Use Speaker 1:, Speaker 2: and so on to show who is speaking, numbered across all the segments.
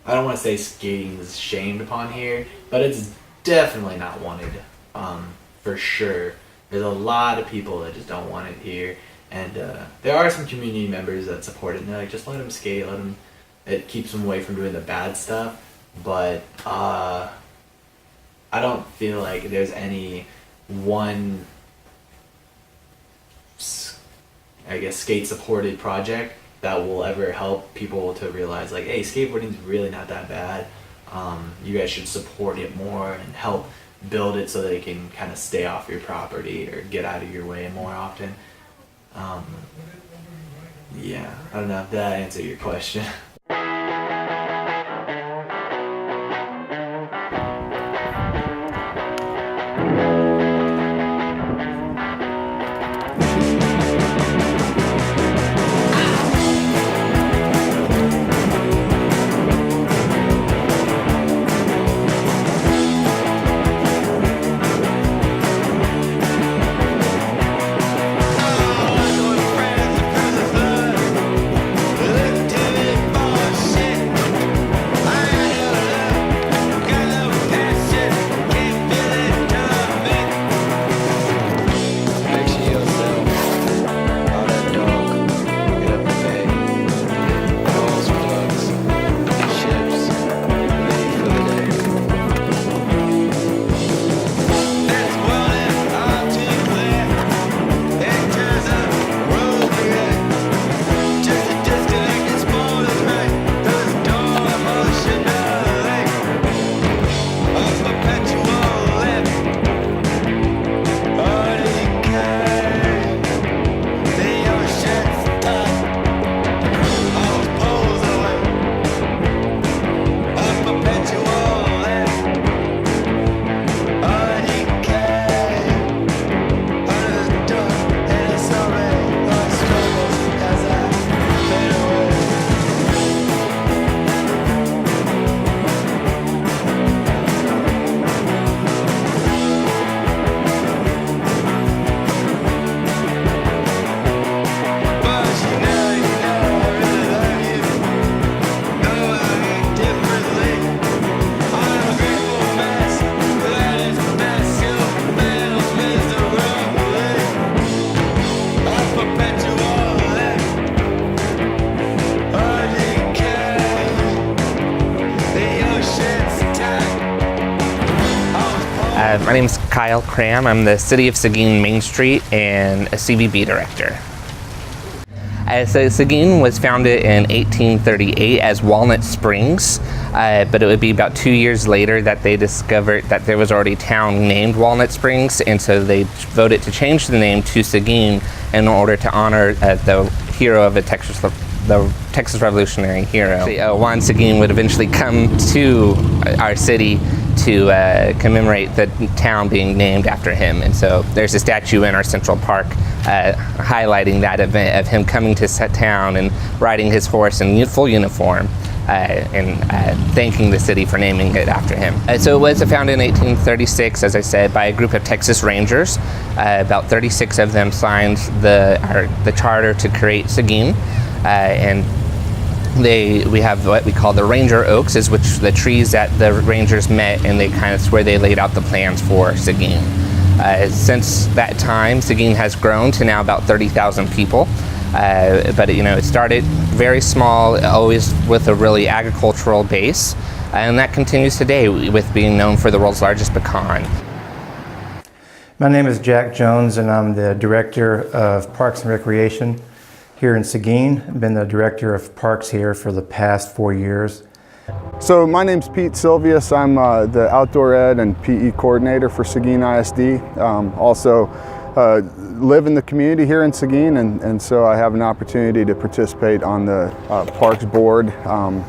Speaker 1: I don't want to say skating is shamed upon here, but it's definitely not wanted, for sure. There's a lot of people that just don't want it here, and there are some community members that support it, and they're like, just let them skate, it keeps them away from doing the bad stuff, but I don't feel like there's any one, I guess, skate-supported project that will ever help people to realize, like, hey, skateboarding's really not that bad. You guys should support it more and help build it so they can kind of stay off your property or get out of your way more often. Yeah, I don't know if that answered your question.
Speaker 2: My name is Kyle Cram. I'm the City of Seguin Main Street and a CVB director. So Seguin was founded in 1838 as Walnut Springs, but it would be about 2 years later that they discovered that there was already a town named Walnut Springs, and so they voted to change the name to Seguin in order to honor the hero of the Texas Revolutionary hero. Juan Seguin would eventually come to our city to commemorate the town being named after him, and so there's a statue in our Central Park highlighting that event of him coming to town and riding his horse in full uniform and thanking the city for naming it after him. So it was founded in 1836, as I said, by a group of Texas Rangers. About 36 of them signed the charter to create Seguin, and we have what we call the Ranger Oaks, is which the trees that the Rangers met, and it's where they laid out the plans for Seguin. Since that time, Seguin has grown to now about 30,000 people. But it started very small, always with a really agricultural base, and that continues today with being known for the world's largest pecan.
Speaker 3: My name is Jack Jones, and I'm the Director of Parks and Recreation here in Seguin. I've been the Director of Parks here for the past 4 years.
Speaker 4: So my name's Pete Silvius. I'm the Outdoor Ed and PE Coordinator for Seguin ISD. Also live in the community here in Seguin, and so I have an opportunity to participate on the Parks Board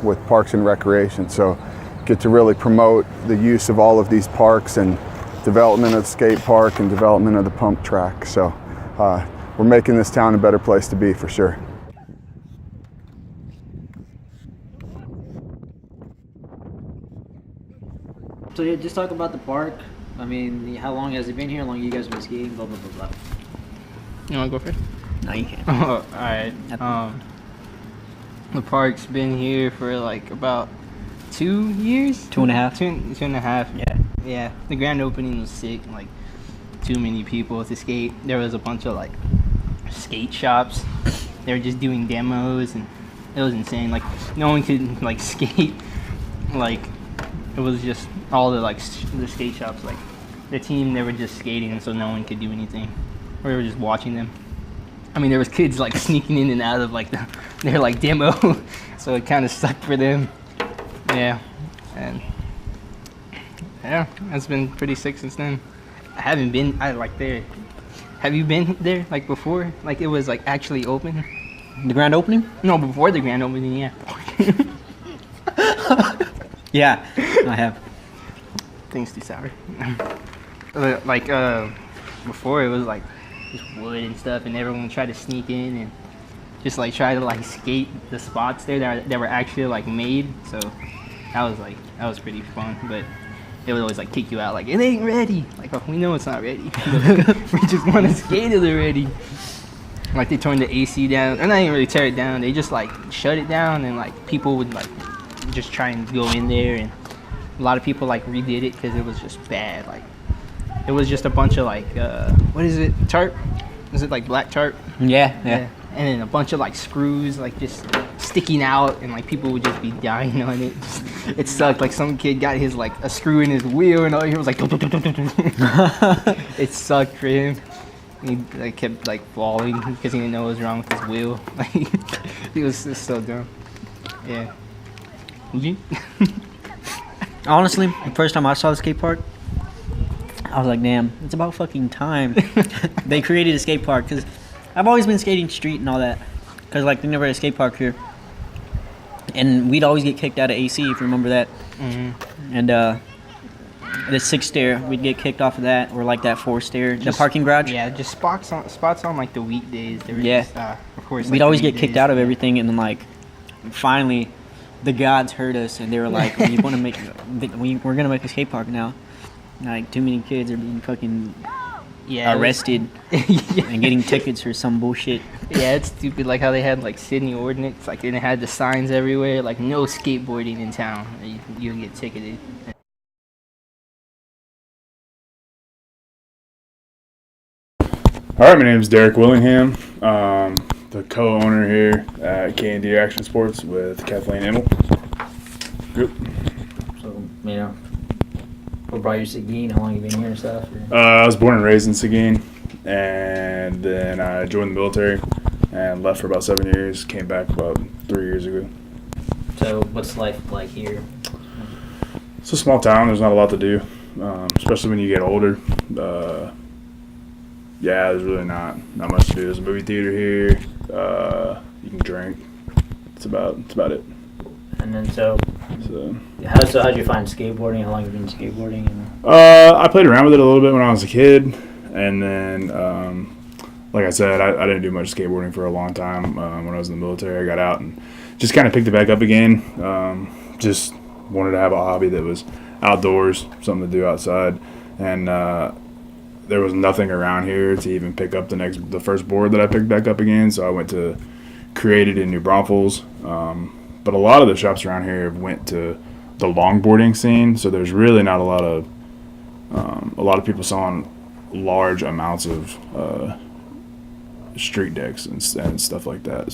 Speaker 4: with Parks and Recreation. So get to really promote the use of all of these parks and development of the skate park and development of the pump track. So we're making this town a better place to be, for sure.
Speaker 5: So yeah, just talk about the park. I mean, how long has it been here? How long you guys been skiing? Blah blah blah blah.
Speaker 6: You want to go first?
Speaker 5: No, you can't.
Speaker 6: Oh, all right. The park's been here for like about 2 years.
Speaker 5: 2.5.
Speaker 6: Two and a half.
Speaker 5: Yeah.
Speaker 6: Yeah. The grand opening was sick. Like, too many people to skate. There was a bunch of like skate shops. They were just doing demos, and it was insane. Like, no one could like skate. Like, it was just all the like the skate shops. Like, the team, they were just skating, and so no one could do anything. We were just watching them. I mean, there was kids like sneaking in and out of like their like demo, so it kind of sucked for them. Yeah, and yeah, it's been pretty sick since then. I haven't been there. Have you been there like before? Like, it was like actually open?
Speaker 5: The grand opening?
Speaker 6: No, before the grand opening, yeah.
Speaker 5: Yeah, I have.
Speaker 6: Things too sour. Before it was like just wood and stuff, and everyone tried to sneak in and just like try to like skate the spots there that were actually like made. So that was pretty fun, but they would always like kick you out like, it ain't ready. Like, oh, we know it's not ready. We just want to skate it already. Like, they turned the AC down, or not even really tear it down. They just like shut it down, and like people would like just try and go in there, and a lot of people like redid it because it was just bad. Like, it was just a bunch of like what is it, tarp? Is it like black tarp?
Speaker 5: Yeah.
Speaker 6: And then a bunch of like screws like just sticking out, and like people would just be dying on it. It sucked. Like, some kid got his like a screw in his wheel, and all he was like it sucked for him. He like kept like falling because he didn't know what was wrong with his wheel. Like, he was just so dumb. Yeah. Did you?
Speaker 5: Honestly, the first time I saw the skate park, I was like, damn, it's about fucking time they created a skate park, because I've always been skating street and all that, because like they never had a skate park here, and we'd always get kicked out of AC, if you remember that. Mm-hmm. And the 6 stair, we'd get kicked off of that, or like that 4 stair, the parking garage.
Speaker 6: Yeah, just spots on like the weekdays. They were just, of course.
Speaker 5: We'd
Speaker 6: like,
Speaker 5: always get kicked out of everything, and then like finally the gods heard us, and they were like, we're gonna make a skate park now. Like, too many kids are being fucking arrested and getting tickets for some bullshit.
Speaker 6: Yeah, it's stupid. Like how they had like city ordinance, like, and it had the signs everywhere, like, no skateboarding in town. You'll get ticketed.
Speaker 7: All right, my name is Derek Willingham, the co-owner here at K&D Action Sports with Kathleen Immel. Group.
Speaker 8: So, what brought you to Seguin? How long you been here and stuff?
Speaker 7: I was born and raised in Seguin, and then I joined the military and left for about 7 years. Came back about 3 years ago.
Speaker 8: So, what's life like here?
Speaker 7: It's a small town. There's not a lot to do, especially when you get older. Yeah, there's really not much to do. There's a movie theater here. You can drink. That's about it.
Speaker 8: And then so how'd you find skateboarding? How long have you been skateboarding?
Speaker 7: I played around with it a little bit when I was a kid, and then like I said, I didn't do much skateboarding for a long time. When I was in the military, I got out and just kind of picked it back up again. Just wanted to have a hobby that was outdoors, something to do outside, and there was nothing around here to even pick up the first board that I picked back up again. So I went to Created in New Braunfels. But a lot of the shops around here went to the longboarding scene. So there's really not a lot of people selling large amounts of street decks and stuff like that.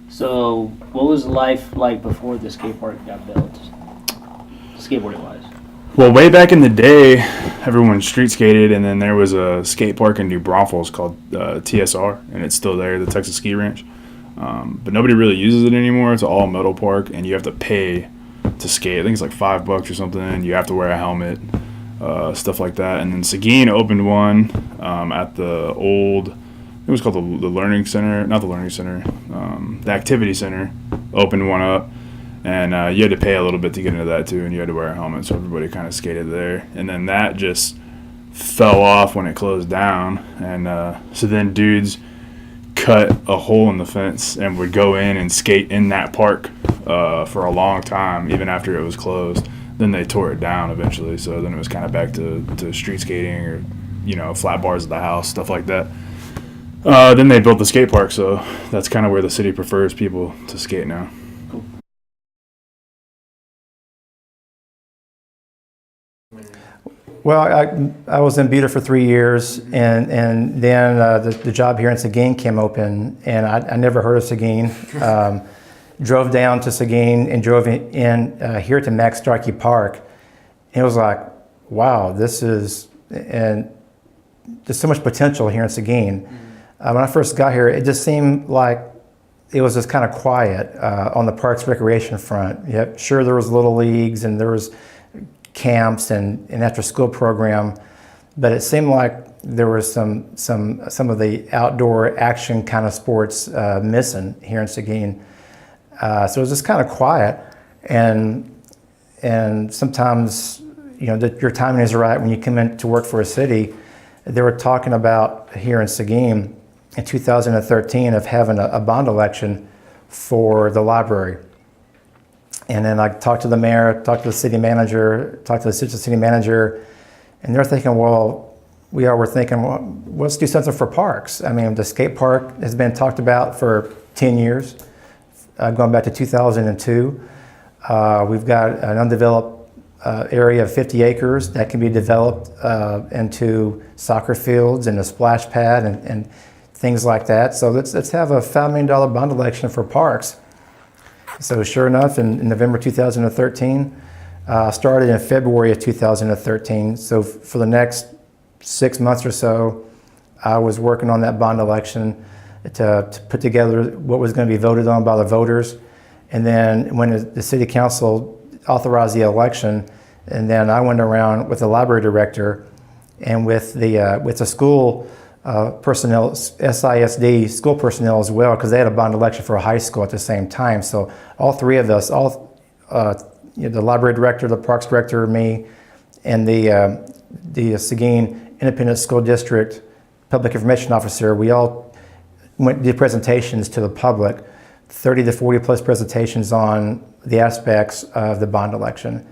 Speaker 8: So what was life like before the skate park got built, skateboarding wise?
Speaker 7: Well, way back in the day, everyone street skated, and then there was a skate park in New Braunfels called TSR, and it's still there, the Texas Ski Ranch. But nobody really uses it anymore. It's an all metal park, and you have to pay to skate. I think it's like $5 or something. You have to wear a helmet, stuff like that. And then Seguin opened one at the old, it was called the Learning Center, not the Learning Center, the Activity Center. Opened one up. And you had to pay a little bit to get into that too, and you had to wear a helmet, so everybody kind of skated there. And then that just fell off when it closed down, and so then dudes cut a hole in the fence and would go in and skate in that park for a long time, even after it was closed. Then they tore it down eventually, so then it was kind of back to street skating or flat bars at the house, stuff like that. Then they built the skate park, so that's kind of where the city prefers people to skate now.
Speaker 3: Well, I was in Buda for 3 years, and then the job here in Seguin came open, and I never heard of Seguin. Drove down to Seguin and drove in here to Max Starkey Park. And it was like, wow, and there's so much potential here in Seguin. When I first got here, it just seemed like it was just kind of quiet on the parks recreation front. Yep, sure, there was little leagues and there was camps and an after-school program, but it seemed like there was some of the outdoor action kind of sports missing here in Seguin. So it was just kind of quiet, and sometimes, you know, your timing is right when you come in to work for a city. They were talking about here in Seguin in 2013 of having a bond election for the library. And then I talked to the mayor, talked to the city manager, talked to the assistant city manager, and they're thinking, well, we're thinking, well, let's do something for parks. I mean, the skate park has been talked about for 10 years, going back to 2002. We've got an undeveloped area of 50 acres that can be developed into soccer fields and a splash pad and things like that. So let's have a $5 million bond election for parks. So sure enough, in November 2013, started in February of 2013. So for the next 6 months or so, I was working on that bond election to put together what was going to be voted on by the voters. And then when the city council authorized the election, and then I went around with the library director and with the school personnel, SISD school personnel as well, because they had a bond election for a high school at the same time. So all three of us, the library director, the parks director, me, and the Seguin Independent School District Public Information Officer, we all did presentations to the public, 30 to 40 plus presentations on the aspects of the bond election.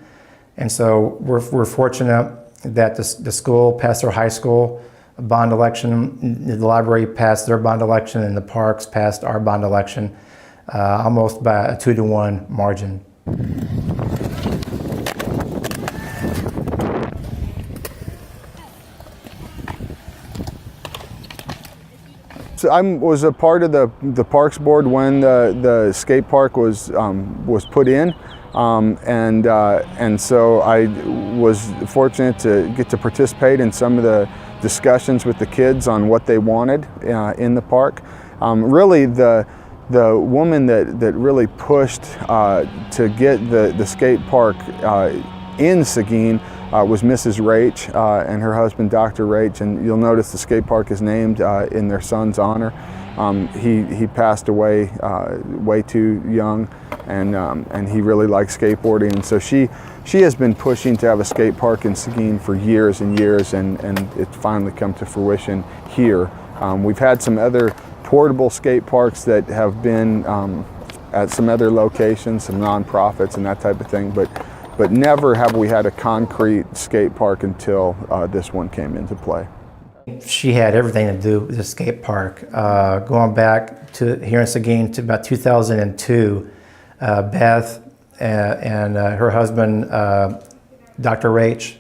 Speaker 3: And so we're fortunate that the school passed their high school bond election, the library passed their bond election, and the parks passed our bond election, almost by a 2-to-1 margin.
Speaker 4: So I was a part of the Parks Board when the skate park was put in, and so I was fortunate to get to participate in some of the discussions with the kids on what they wanted in the park. Really, the woman that really pushed to get the skate park in Seguin was Mrs. Rach and her husband, Dr. Rach, and you'll notice the skate park is named in their son's honor. He passed away way too young, and he really liked skateboarding, and so she has been pushing to have a skate park in Seguin for years and years, and it's finally come to fruition here. We've had some other portable skate parks that have been at some other locations, some nonprofits and that type of thing, but never have we had a concrete skate park until this one came into play.
Speaker 3: She had everything to do with the skate park. Going back to here in Seguin to about 2002, Beth and her husband, Dr. Rach,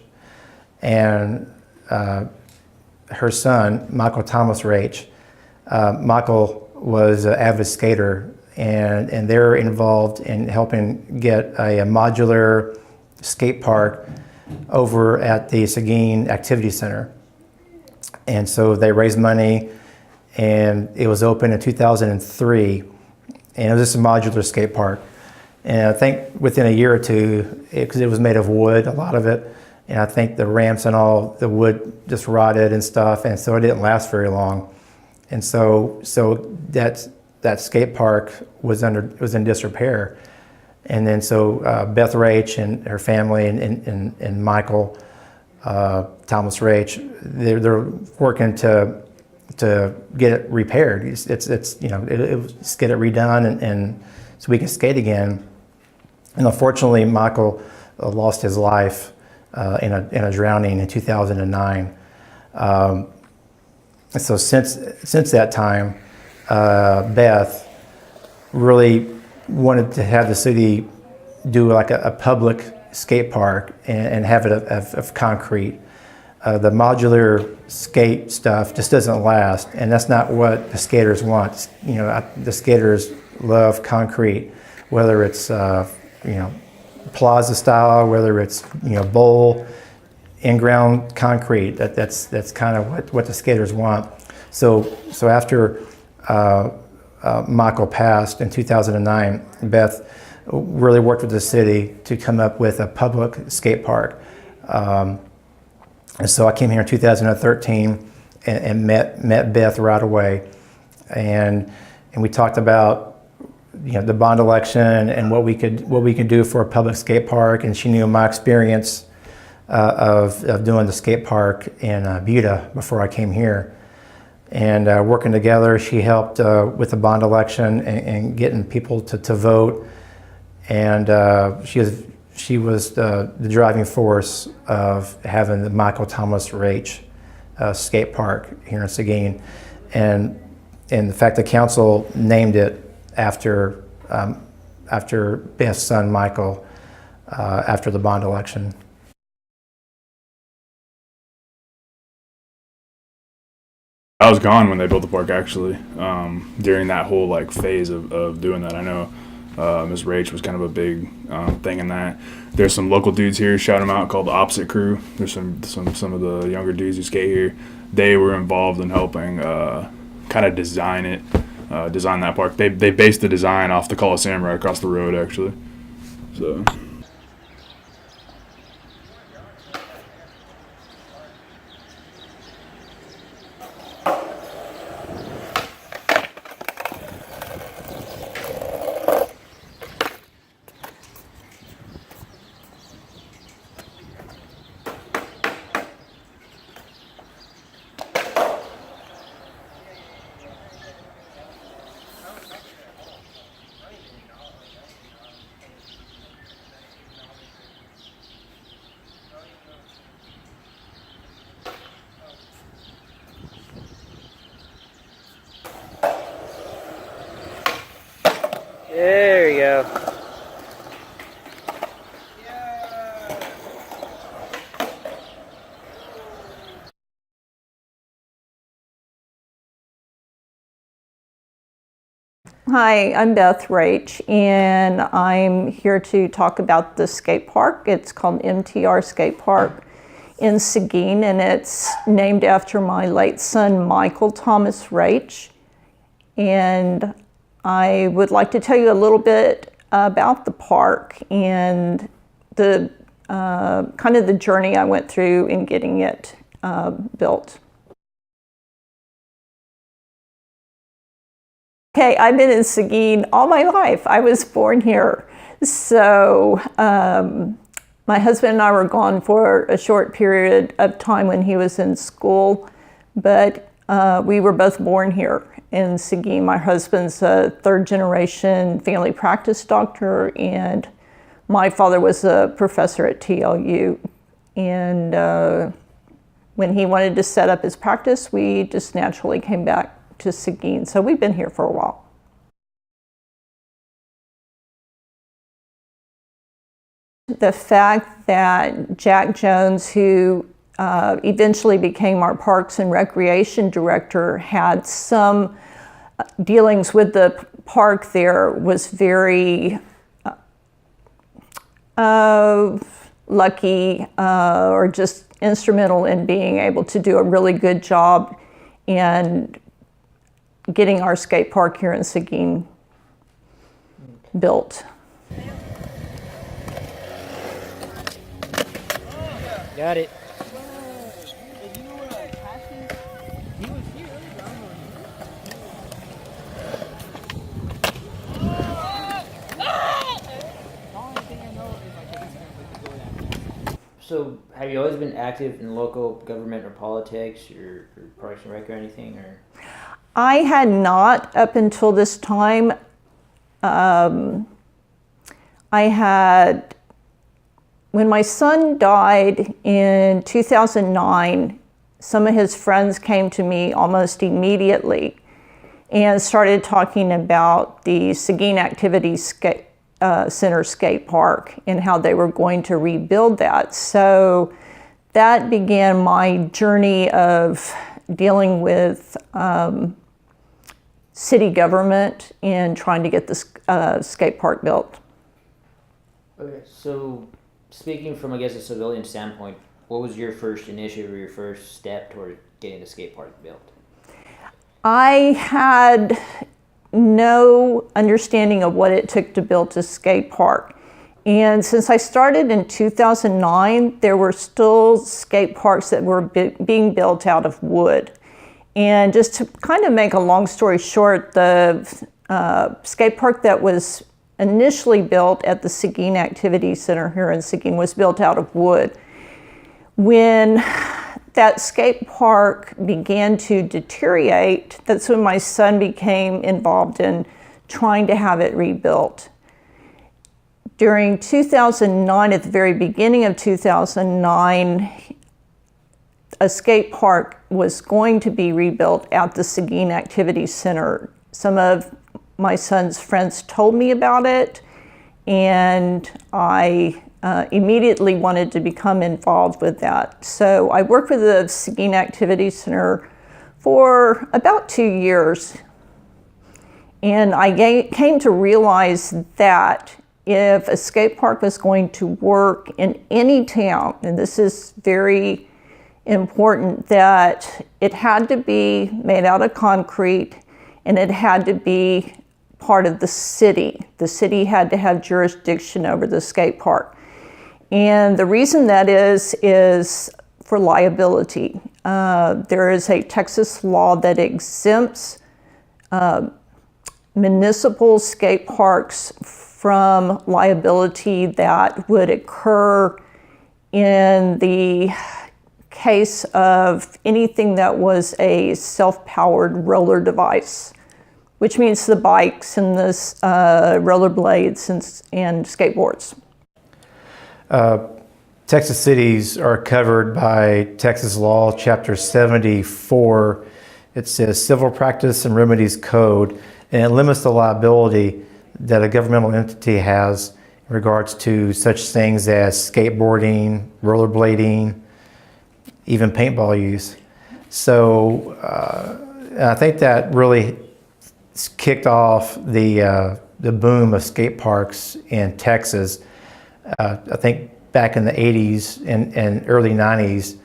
Speaker 3: and her son, Michael Thomas Rach. Michael was an avid skater, and they're involved in helping get a modular skate park over at the Seguin Activity Center. And so they raised money, and it was open in 2003, and it was just a modular skate park. And I think within a year or two, because it was made of wood, a lot of it, and I think the ramps and all, the wood just rotted and stuff, and so it didn't last very long. And so that skate park was in disrepair. And then so Beth Rach and her family and Michael Thomas Rach, they're working to get it repaired. It's just get it redone and so we can skate again. And unfortunately, Michael lost his life in a drowning in 2009. And so since that time, Beth really wanted to have the city do like a public skate park and have it of concrete. the modular skate stuff just doesn't last, and that's not what the skaters want. You know, the skaters love concrete, whether it's you know, plaza style, whether it's, you know, bowl, in-ground concrete. That's kind of what the skaters want. So after Michael passed in 2009, Beth really worked with the city to come up with a public skate park. And so I came here in 2013 and met Beth right away, and we talked about, you know, the bond election and what we could do for a public skate park. And she knew my experience of doing the skate park in Buda before I came here, and working together, she helped with the bond election and getting people to vote, and she was the driving force of having the Michael Thomas Raich skate park here in Seguin, and the fact the council named it after Beth's son Michael after the bond election.
Speaker 7: I was gone when they built the park, actually, during that whole like phase of doing that. I know Ms. Raich was kind of a big thing in that. There's some local dudes here, shout them out, called the Opposite Crew. There's some of the younger dudes who skate here. They were involved in helping kind of design that park. They based the design off the Coliseum right across the road, actually. So.
Speaker 2: There you go.
Speaker 9: Hi, I'm Beth Raich, and I'm here to talk about the skate park. It's called MTR Skate Park in Seguin, and it's named after my late son, Michael Thomas Raich. And I would like to tell you a little bit about the park and the kind of the journey I went through in getting it built. Okay, I've been in Seguin all my life. I was born here. So my husband and I were gone for a short period of time when he was in school, but we were both born here in Seguin. My husband's a third-generation family practice doctor, and my father was a professor at TLU. And when he wanted to set up his practice, we just naturally came back to Seguin. So we've been here for a while. The fact that Jack Jones, who eventually became our Parks and Recreation Director, had some dealings with the park there was very lucky or just instrumental in being able to do a really good job and getting our skate park here in Seguin built.
Speaker 6: Got it.
Speaker 8: So, have you always been active in local government or politics or Parks and Rec or anything? Or?
Speaker 9: I had not up until this time. I had, when my son died in 2009, some of his friends came to me almost immediately and started talking about the Seguin Activities Center skate park and how they were going to rebuild that. So that began my journey of dealing with city government and trying to get this skate park built.
Speaker 8: Okay, so speaking from, I guess, a civilian standpoint, what was your first initiative or your first step toward getting the skate park built?
Speaker 9: I had no understanding of what it took to build a skate park. And since I started in 2009, there were still skate parks that were being built out of wood. And just to kind of make a long story short, the skate park that was initially built at the Seguin Activity Center here in Seguin was built out of wood. When that skate park began to deteriorate, that's when my son became involved in trying to have it rebuilt. During 2009, at the very beginning of 2009, a skate park was going to be rebuilt at the Seguin Activity Center. Some of my son's friends told me about it, and I immediately wanted to become involved with that. So I worked with the Seguin Activity Center for about 2 years. And I came to realize that if a skate park was going to work in any town, and this is very important, that it had to be made out of concrete and it had to be part of the city. The city had to have jurisdiction over the skate park. And the reason that is for liability. There is a Texas law that exempts municipal skate parks from liability that would occur in the case of anything that was a self-powered roller device, which means the bikes and the roller blades and skateboards.
Speaker 3: Texas cities are covered by Texas Law, Chapter 74. It says Civil Practice and Remedies Code, and it limits the liability that a governmental entity has in regards to such things as skateboarding, rollerblading, even paintball use. So I think that really kicked off the boom of skate parks in Texas. I think back in the 80s and early 90s,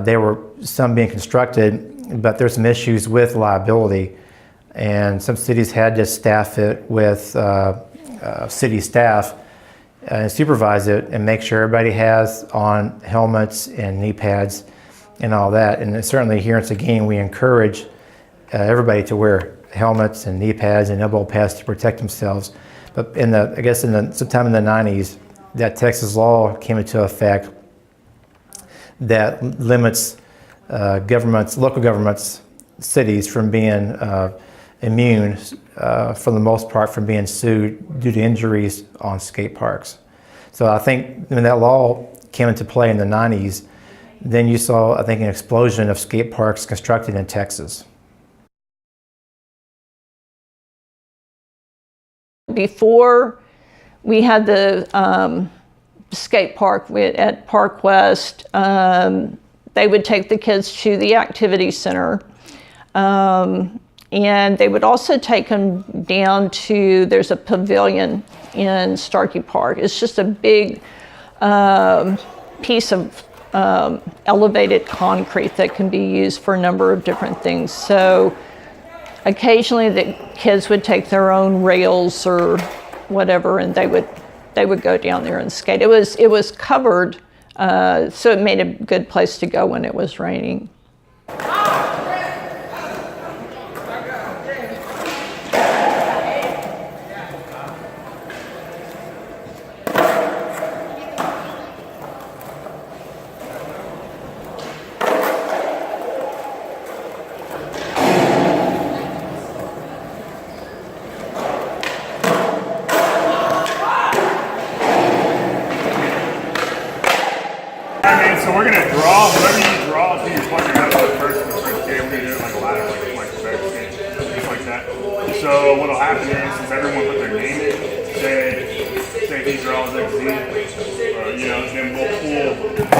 Speaker 3: there were some being constructed, but there's some issues with liability. And some cities had to staff it with city staff and supervise it and make sure everybody has on helmets and knee pads and all that. And certainly here in Seguin, we encourage everybody to wear helmets and knee pads and elbow pads to protect themselves. But sometime in the 90s, that Texas law came into effect that limits local governments, cities from being immune, for the most part, from being sued due to injuries on skate parks. So I think when that law came into play in the 90s, then you saw, I think, an explosion of skate parks constructed in Texas.
Speaker 9: Before we had the skate park at Park West, they would take the kids to the activity center. And they would also take them down to, there's a pavilion in Starkey Park. It's just a big piece of elevated concrete that can be used for a number of different things. So occasionally the kids would take their own rails or whatever, and they would go down there and skate. It was covered, so it made a good place to go when it was raining.
Speaker 7: So we're gonna draw, whatever you draw, so you plug your head on first and switch game. We're gonna do it like a ladder, like a back skate, just like that. So what'll happen is, since everyone put their name in, say he draws XZ, then we'll pull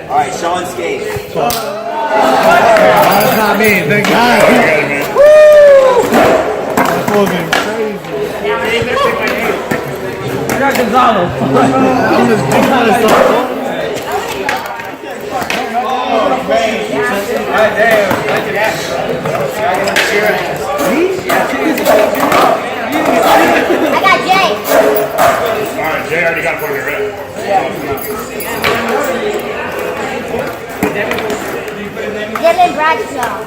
Speaker 10: All right, Sean skate.
Speaker 11: That's not me. The guy. That wasn't crazy.
Speaker 5: I got Gonzalo.
Speaker 11: That was big kind of stuff.
Speaker 12: I got Jay.
Speaker 7: Alright, Jay already got a point right?
Speaker 12: Dylan Bradshaw.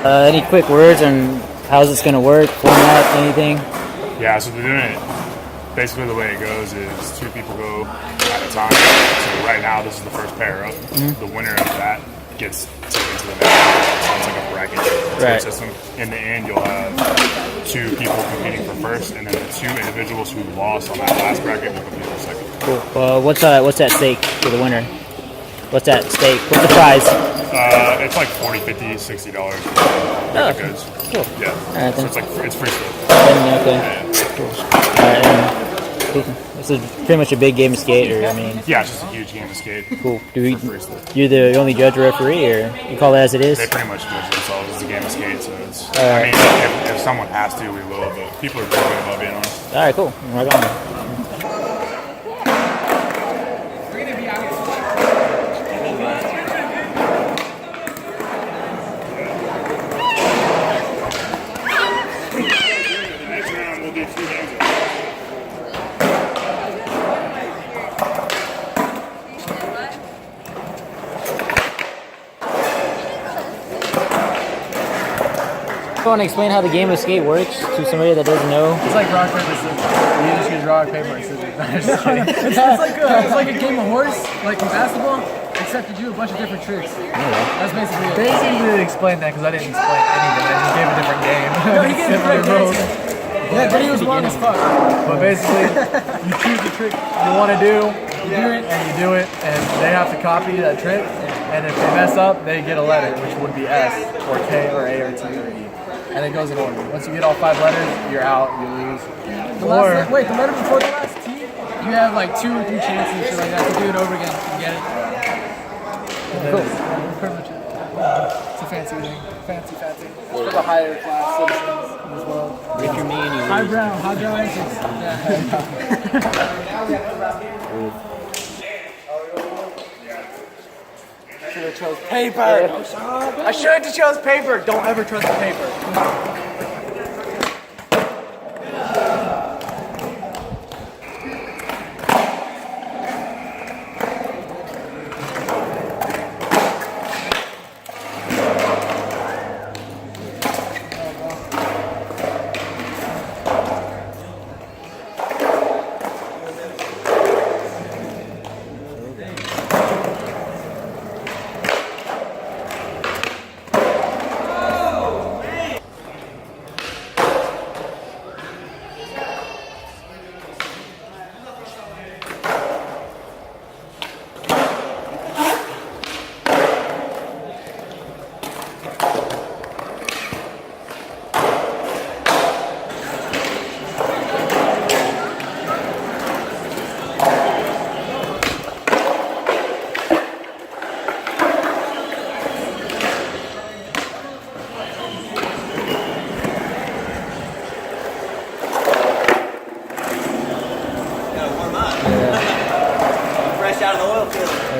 Speaker 8: Any quick words on how's this going to work, format, anything?
Speaker 7: Yeah, so they're doing it. Basically, the way it goes is 2 people go at a time. So right now, this is the first pair up. The winner of that gets taken to the next. So it's like a bracket system. In the end, you'll have 2 people competing for first, and then the 2 individuals who lost on that last bracket will compete for second.
Speaker 8: Cool. What's at stake for the winner? What's at stake? What's the prize?
Speaker 7: It's like $40, $50, $60.
Speaker 8: Oh,
Speaker 7: goods.
Speaker 8: Cool.
Speaker 7: Yeah.
Speaker 8: All right,
Speaker 7: So
Speaker 8: then.
Speaker 7: it's like it's free stuff.
Speaker 8: Okay.
Speaker 7: Yeah.
Speaker 8: Cool. All right. This is pretty much a big game of skate, or I mean.
Speaker 7: Yeah, it's just a huge game of skate.
Speaker 8: Cool.
Speaker 7: For free stuff.
Speaker 8: You're the only judge or referee, or you call it as it is?
Speaker 7: They pretty much judge themselves as a game of skate, so it's.
Speaker 8: All
Speaker 7: I
Speaker 8: right.
Speaker 7: mean, if someone has to, we will. But people are pretty good about being honest.
Speaker 8: All right, cool. Right on. You want to explain how the game of skate works to somebody that doesn't know?
Speaker 11: It's like rock, paper, scissors. You just use rock, paper, and scissors. No, I'm just kidding. It's like a game of horse, like in basketball, except you do a bunch of different tricks. That's basically it. Basically explain that because I didn't explain anything. I just gave a different game. No, he gave a different rules. Yeah, but he was long as fuck. But basically, you choose the trick you want to do, you do it, and you do it, and they have to copy that trick. And if they mess up, they get a letter, which would be S, or K, or A, or T, or E. And it goes in order. Once you get all 5 letters, you're out, you lose. The letter before the last T, you have like 2 or 3 chances and shit like that to do it over again and get it. Cool. That's pretty much it. It's a fancy thing. Fancy. For the higher class citizens in this world.
Speaker 8: If you're me and you
Speaker 11: Highbrow entrance. I should have chose paper. I should have chose paper. Don't ever trust the paper.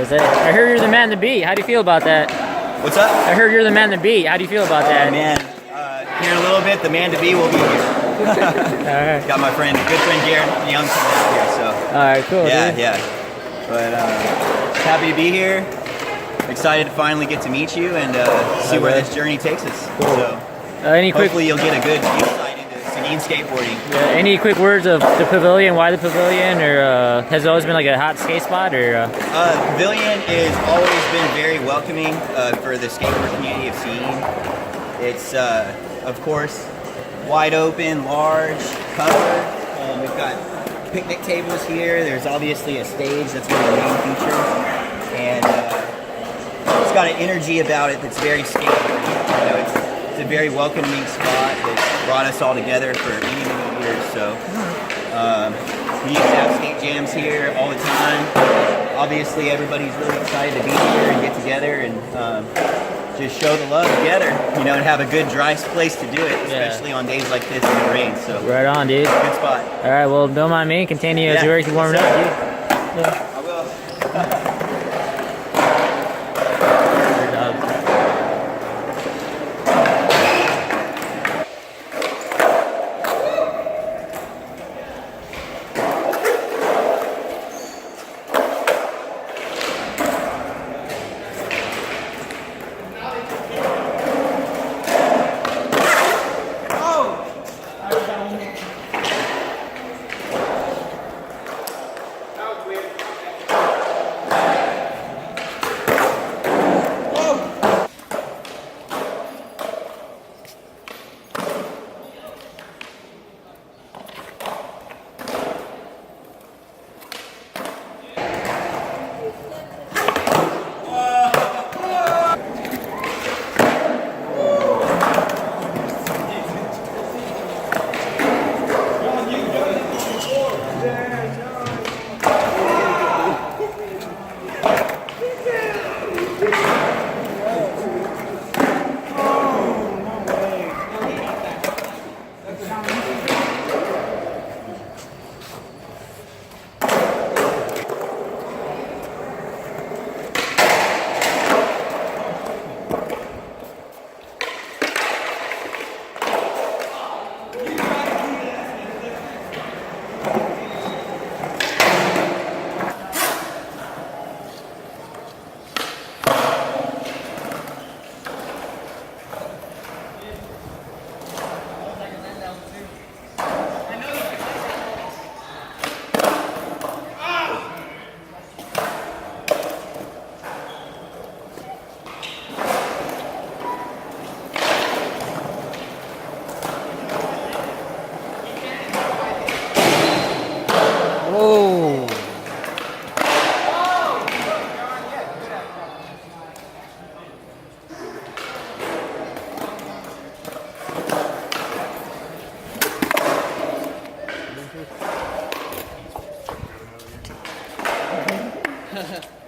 Speaker 8: I heard you're the man to beat. How do you feel about that?
Speaker 10: What's up?
Speaker 8: I heard you're the man to beat. How do you feel about that?
Speaker 10: Man, here in a little bit, the man to be will be here.
Speaker 8: Alright.
Speaker 10: Got my good friend Jared Young coming out here, so.
Speaker 8: Alright, cool.
Speaker 10: Yeah,
Speaker 8: dude.
Speaker 10: yeah. But happy to be here. Excited to finally get to meet you and see where this journey takes us.
Speaker 8: Cool.
Speaker 10: So hopefully you'll get a good insight into Seguin skateboarding.
Speaker 8: Any quick words of the pavilion? Why the pavilion? Or has it always been like a hot skate spot? Or
Speaker 10: Pavilion has always been very welcoming for the skateboard community of Seguin. It's of course wide open, large, covered. We've got picnic tables here. There's obviously a stage that's one of the main features, and it's got an energy about it that's very skateboarding. You know, it's a very welcoming spot that brought us all together for many, many years. So we used to have skate jams here all the time. Obviously, everybody's really excited to be here and get together and just show the love together, you know, and have a good dry place to do it, especially on days like this in the rain. So
Speaker 8: right on, dude.
Speaker 10: Good spot.
Speaker 8: All right, well, don't mind me. Continue as you're warming up, dude. Yeah.
Speaker 10: I will.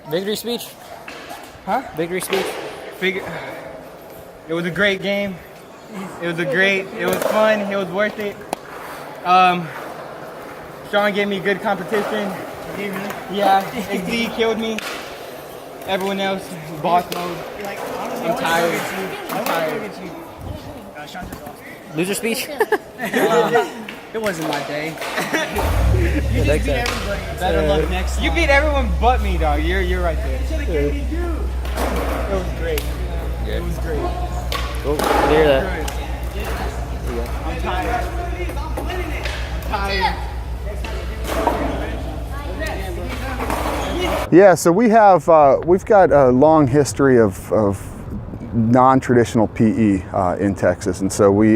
Speaker 8: Victory speech?
Speaker 13: Huh?
Speaker 8: Victory speech?
Speaker 13: It was a great game. It was fun. It was worth it. Sean gave me good competition. Yeah, XD killed me. Everyone else, boss mode. I'm tired.
Speaker 8: Loser speech?
Speaker 13: It wasn't my day.
Speaker 8: You beat everybody.
Speaker 13: Better luck next time. You beat everyone but me, dog. You're right there. It was great. It was great.
Speaker 8: Cool. Good to hear that.
Speaker 13: I'm tired.
Speaker 4: Yeah, so we've got a long history of non-traditional PE in Texas, and so we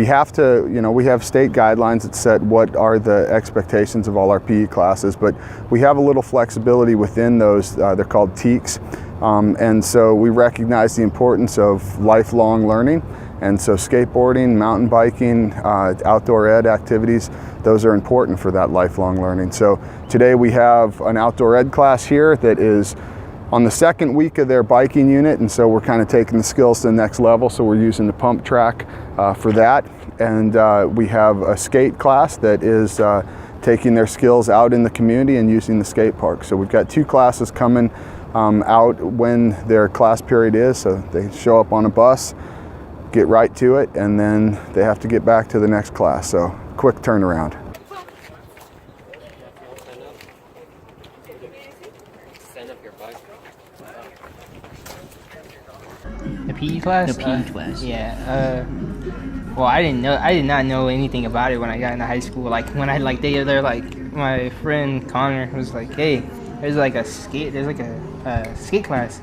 Speaker 4: have to, we have state guidelines that set what are the expectations of all our PE classes, but we have a little flexibility within those. They're called TEKs, and so we recognize the importance of lifelong learning. And so skateboarding, mountain biking, outdoor ed activities, those are important for that lifelong learning. So today we have an outdoor ed class here that is on the second week of their biking unit, and so we're kind of taking the skills to the next level. So we're using the pump track for that. And we have a skate class that is taking their skills out in the community and using the skate park. So we've got 2 classes coming out when their class period is. So they show up on a bus, get right to it, and then they have to get back to the next class. So quick turnaround.
Speaker 6: The PE class?
Speaker 5: The PE class.
Speaker 6: Yeah. Well, I did not know anything about it when I got into high school. Like when they're like, my friend Connor was like, hey, there's like a skate class.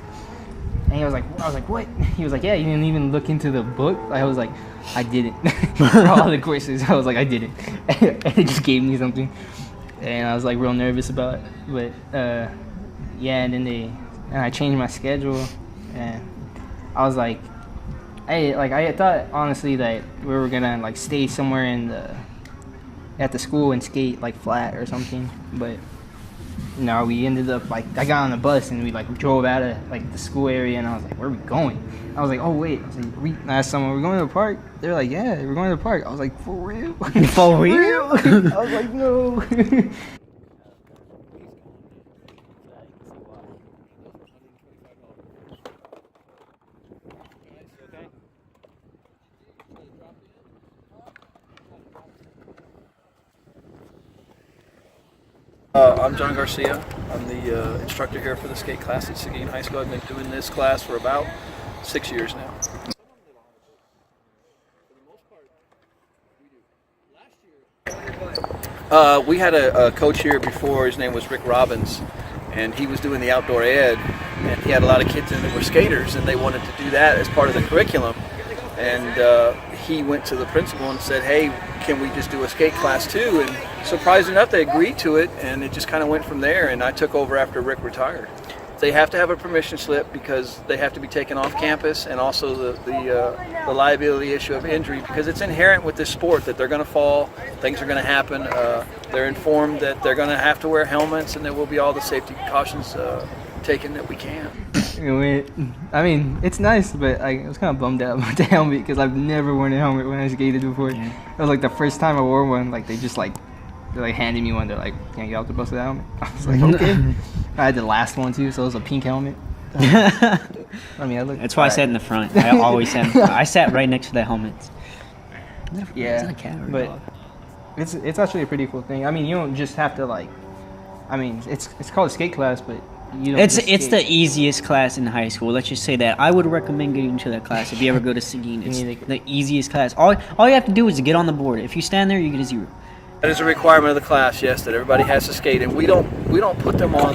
Speaker 6: And I was like, what? He was like, yeah, you didn't even look into the book? I was like, I didn't. For all the courses, I was like, I didn't. And they just gave me something. And I was like real nervous about it. But yeah, and then I changed my schedule, and I was like, I thought honestly that we were gonna like stay somewhere at the school and skate like flat or something, but no, we ended up like, I got on a bus and we like drove out of like the school area, and I was like, where are we going? I was like, oh wait, I was like, I asked someone, we're going to the park? They're like, yeah, we're going to the park. I was like, for real?
Speaker 5: For real?
Speaker 6: I was like, no.
Speaker 14: I'm John Garcia. I'm the instructor here for the skate class at Seguin High School. I've been doing this class for about 6 years now. We had a coach here before. His name was Rick Robbins, and he was doing the outdoor ed, and he had a lot of kids in that were skaters, and they wanted to do that as part of the curriculum. And he went to the principal and said, hey, can we just do a skate class too? And surprisingly enough, they agreed to it, and it just kind of went from there, and I took over after Rick retired. They have to have a permission slip because they have to be taken off campus, and also the liability issue of injury, because it's inherent with this sport that they're going to fall, things are going to happen. They're informed that they're going to have to wear helmets, and there will be all the safety precautions taken that we can.
Speaker 6: I mean, it's nice, but I was kind of bummed out about the helmet because I've never worn a helmet when I skated before. Yeah. It was like the first time I wore one, like they're handing me one. They're like, can't get off the bus with a helmet. I was like, okay. I had the last one too, so it was a pink helmet. I mean,
Speaker 5: that's why I sat in the front. I always sat in the front. I sat right next to the helmets.
Speaker 6: Yeah,
Speaker 5: a cat or
Speaker 6: but
Speaker 5: dog?
Speaker 6: It's actually a pretty cool thing. I mean, you don't just have to like, I mean, it's called a skate class, but you don't
Speaker 5: it's the easiest class in high school. Let's just say that. I would recommend getting to that class if you ever go to Seguin. It's the easiest class. All you have to do is get on the board. If you stand there, you get a 0.
Speaker 14: That is a requirement of the class, yes, that everybody has to skate, and we don't put them on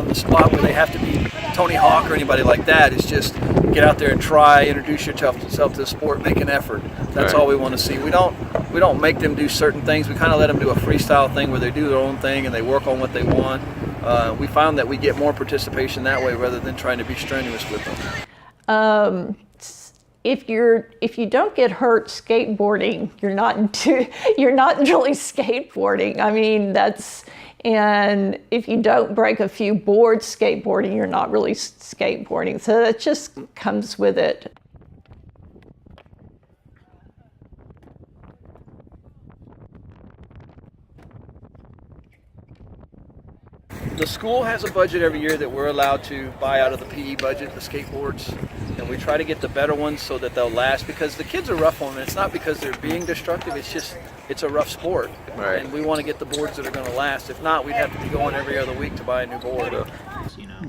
Speaker 14: the spot where they have to be Tony Hawk or anybody like that. It's just get out there and try, introduce yourself to the sport, make an effort. That's all we want to see. We don't make them do certain things. We kind of let them do a freestyle thing where they do their own thing and they work on what they want. We found that we get more participation that way rather than trying to be strenuous with them.
Speaker 9: If you don't get hurt skateboarding, you're not really skateboarding. I mean, and if you don't break a few boards skateboarding, you're not really skateboarding. So that just comes with it.
Speaker 14: The school has a budget every year that we're allowed to buy out of the PE budget, the skateboards, and we try to get the better ones so that they'll last, because the kids are rough on them. It's not because they're being destructive, it's a rough sport. Right. And we want to get the boards that are going to last. If not, we'd have to be going every other week to buy a new board.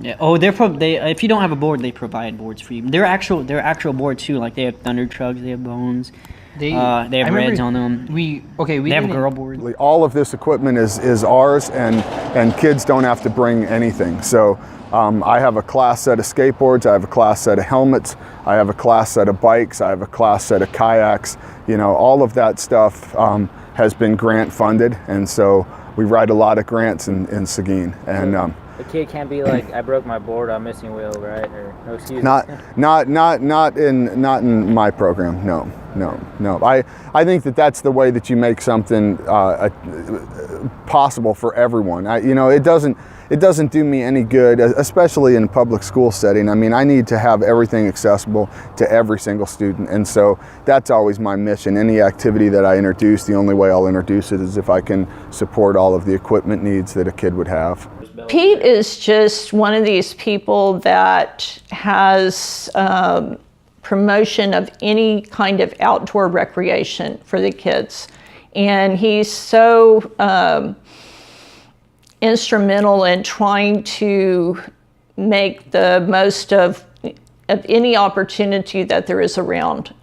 Speaker 5: Yeah. Oh, if you don't have a board, they provide boards for you. They're actual boards too. Like they have Thunder Trucks, they have Bones. They have Reds on them. They have girl boards.
Speaker 4: All of this equipment is ours, and kids don't have to bring anything. So I have a class set of skateboards, I have a class set of helmets, I have a class set of bikes, I have a class set of kayaks. All of that stuff has been grant funded, and so we write a lot of grants in Seguin. And
Speaker 8: a kid can't be like, I broke my board, I'm missing a wheel, right? Or no excuses.
Speaker 4: Not in my program. No. I think that's the way that you make something possible for everyone. it doesn't do me any good, especially in a public school setting. I mean, I need to have everything accessible to every single student, and so that's always my mission. Any activity that I introduce, the only way I'll introduce it is if I can support all of the equipment needs that a kid would have.
Speaker 9: Pete is just one of these people that has promotion of any kind of outdoor recreation for the kids. And he's so instrumental in trying to make the most of any opportunity that there is around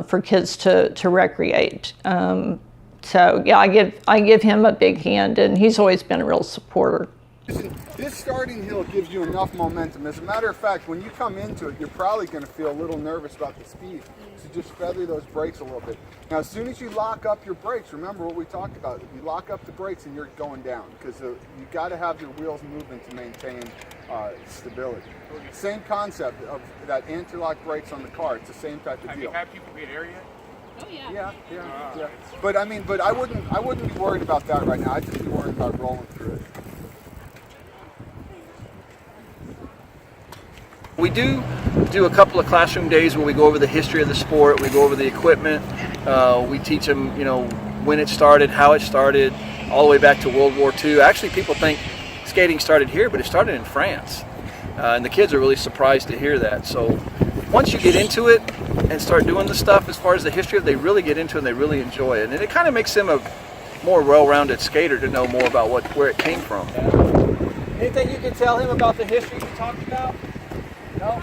Speaker 9: for kids to recreate. So yeah, I give him a big hand, and he's always been a real supporter.
Speaker 4: This starting hill gives you enough momentum. As a matter of fact, when you come into it, you're probably going to feel a little nervous about the speed. So just feather those brakes a little bit. Now, as soon as you lock up your brakes, remember what we talked about. You lock up the brakes and you're going down, because you got to have your wheels moving to maintain stability. Same concept of that anti-lock brakes on the car. It's the same type of deal.
Speaker 15: Have you had people get air yet?
Speaker 12: Oh yeah.
Speaker 4: Yeah. But I mean, I wouldn't be worried about that right now. I'd just be worried about rolling through it.
Speaker 14: We do a couple of classroom days where we go over the history of the sport, we go over the equipment, we teach them, when it started, how it started, all the way back to World War II. Actually, people think skating started here, but it started in France. And the kids are really surprised to hear that. So once you get into it and start doing the stuff as far as the history of it, they really get into it and they really enjoy it. And it kind of makes them a more well-rounded skater to know more about where it came from.
Speaker 13: Anything you can tell him about the history you talked about? No?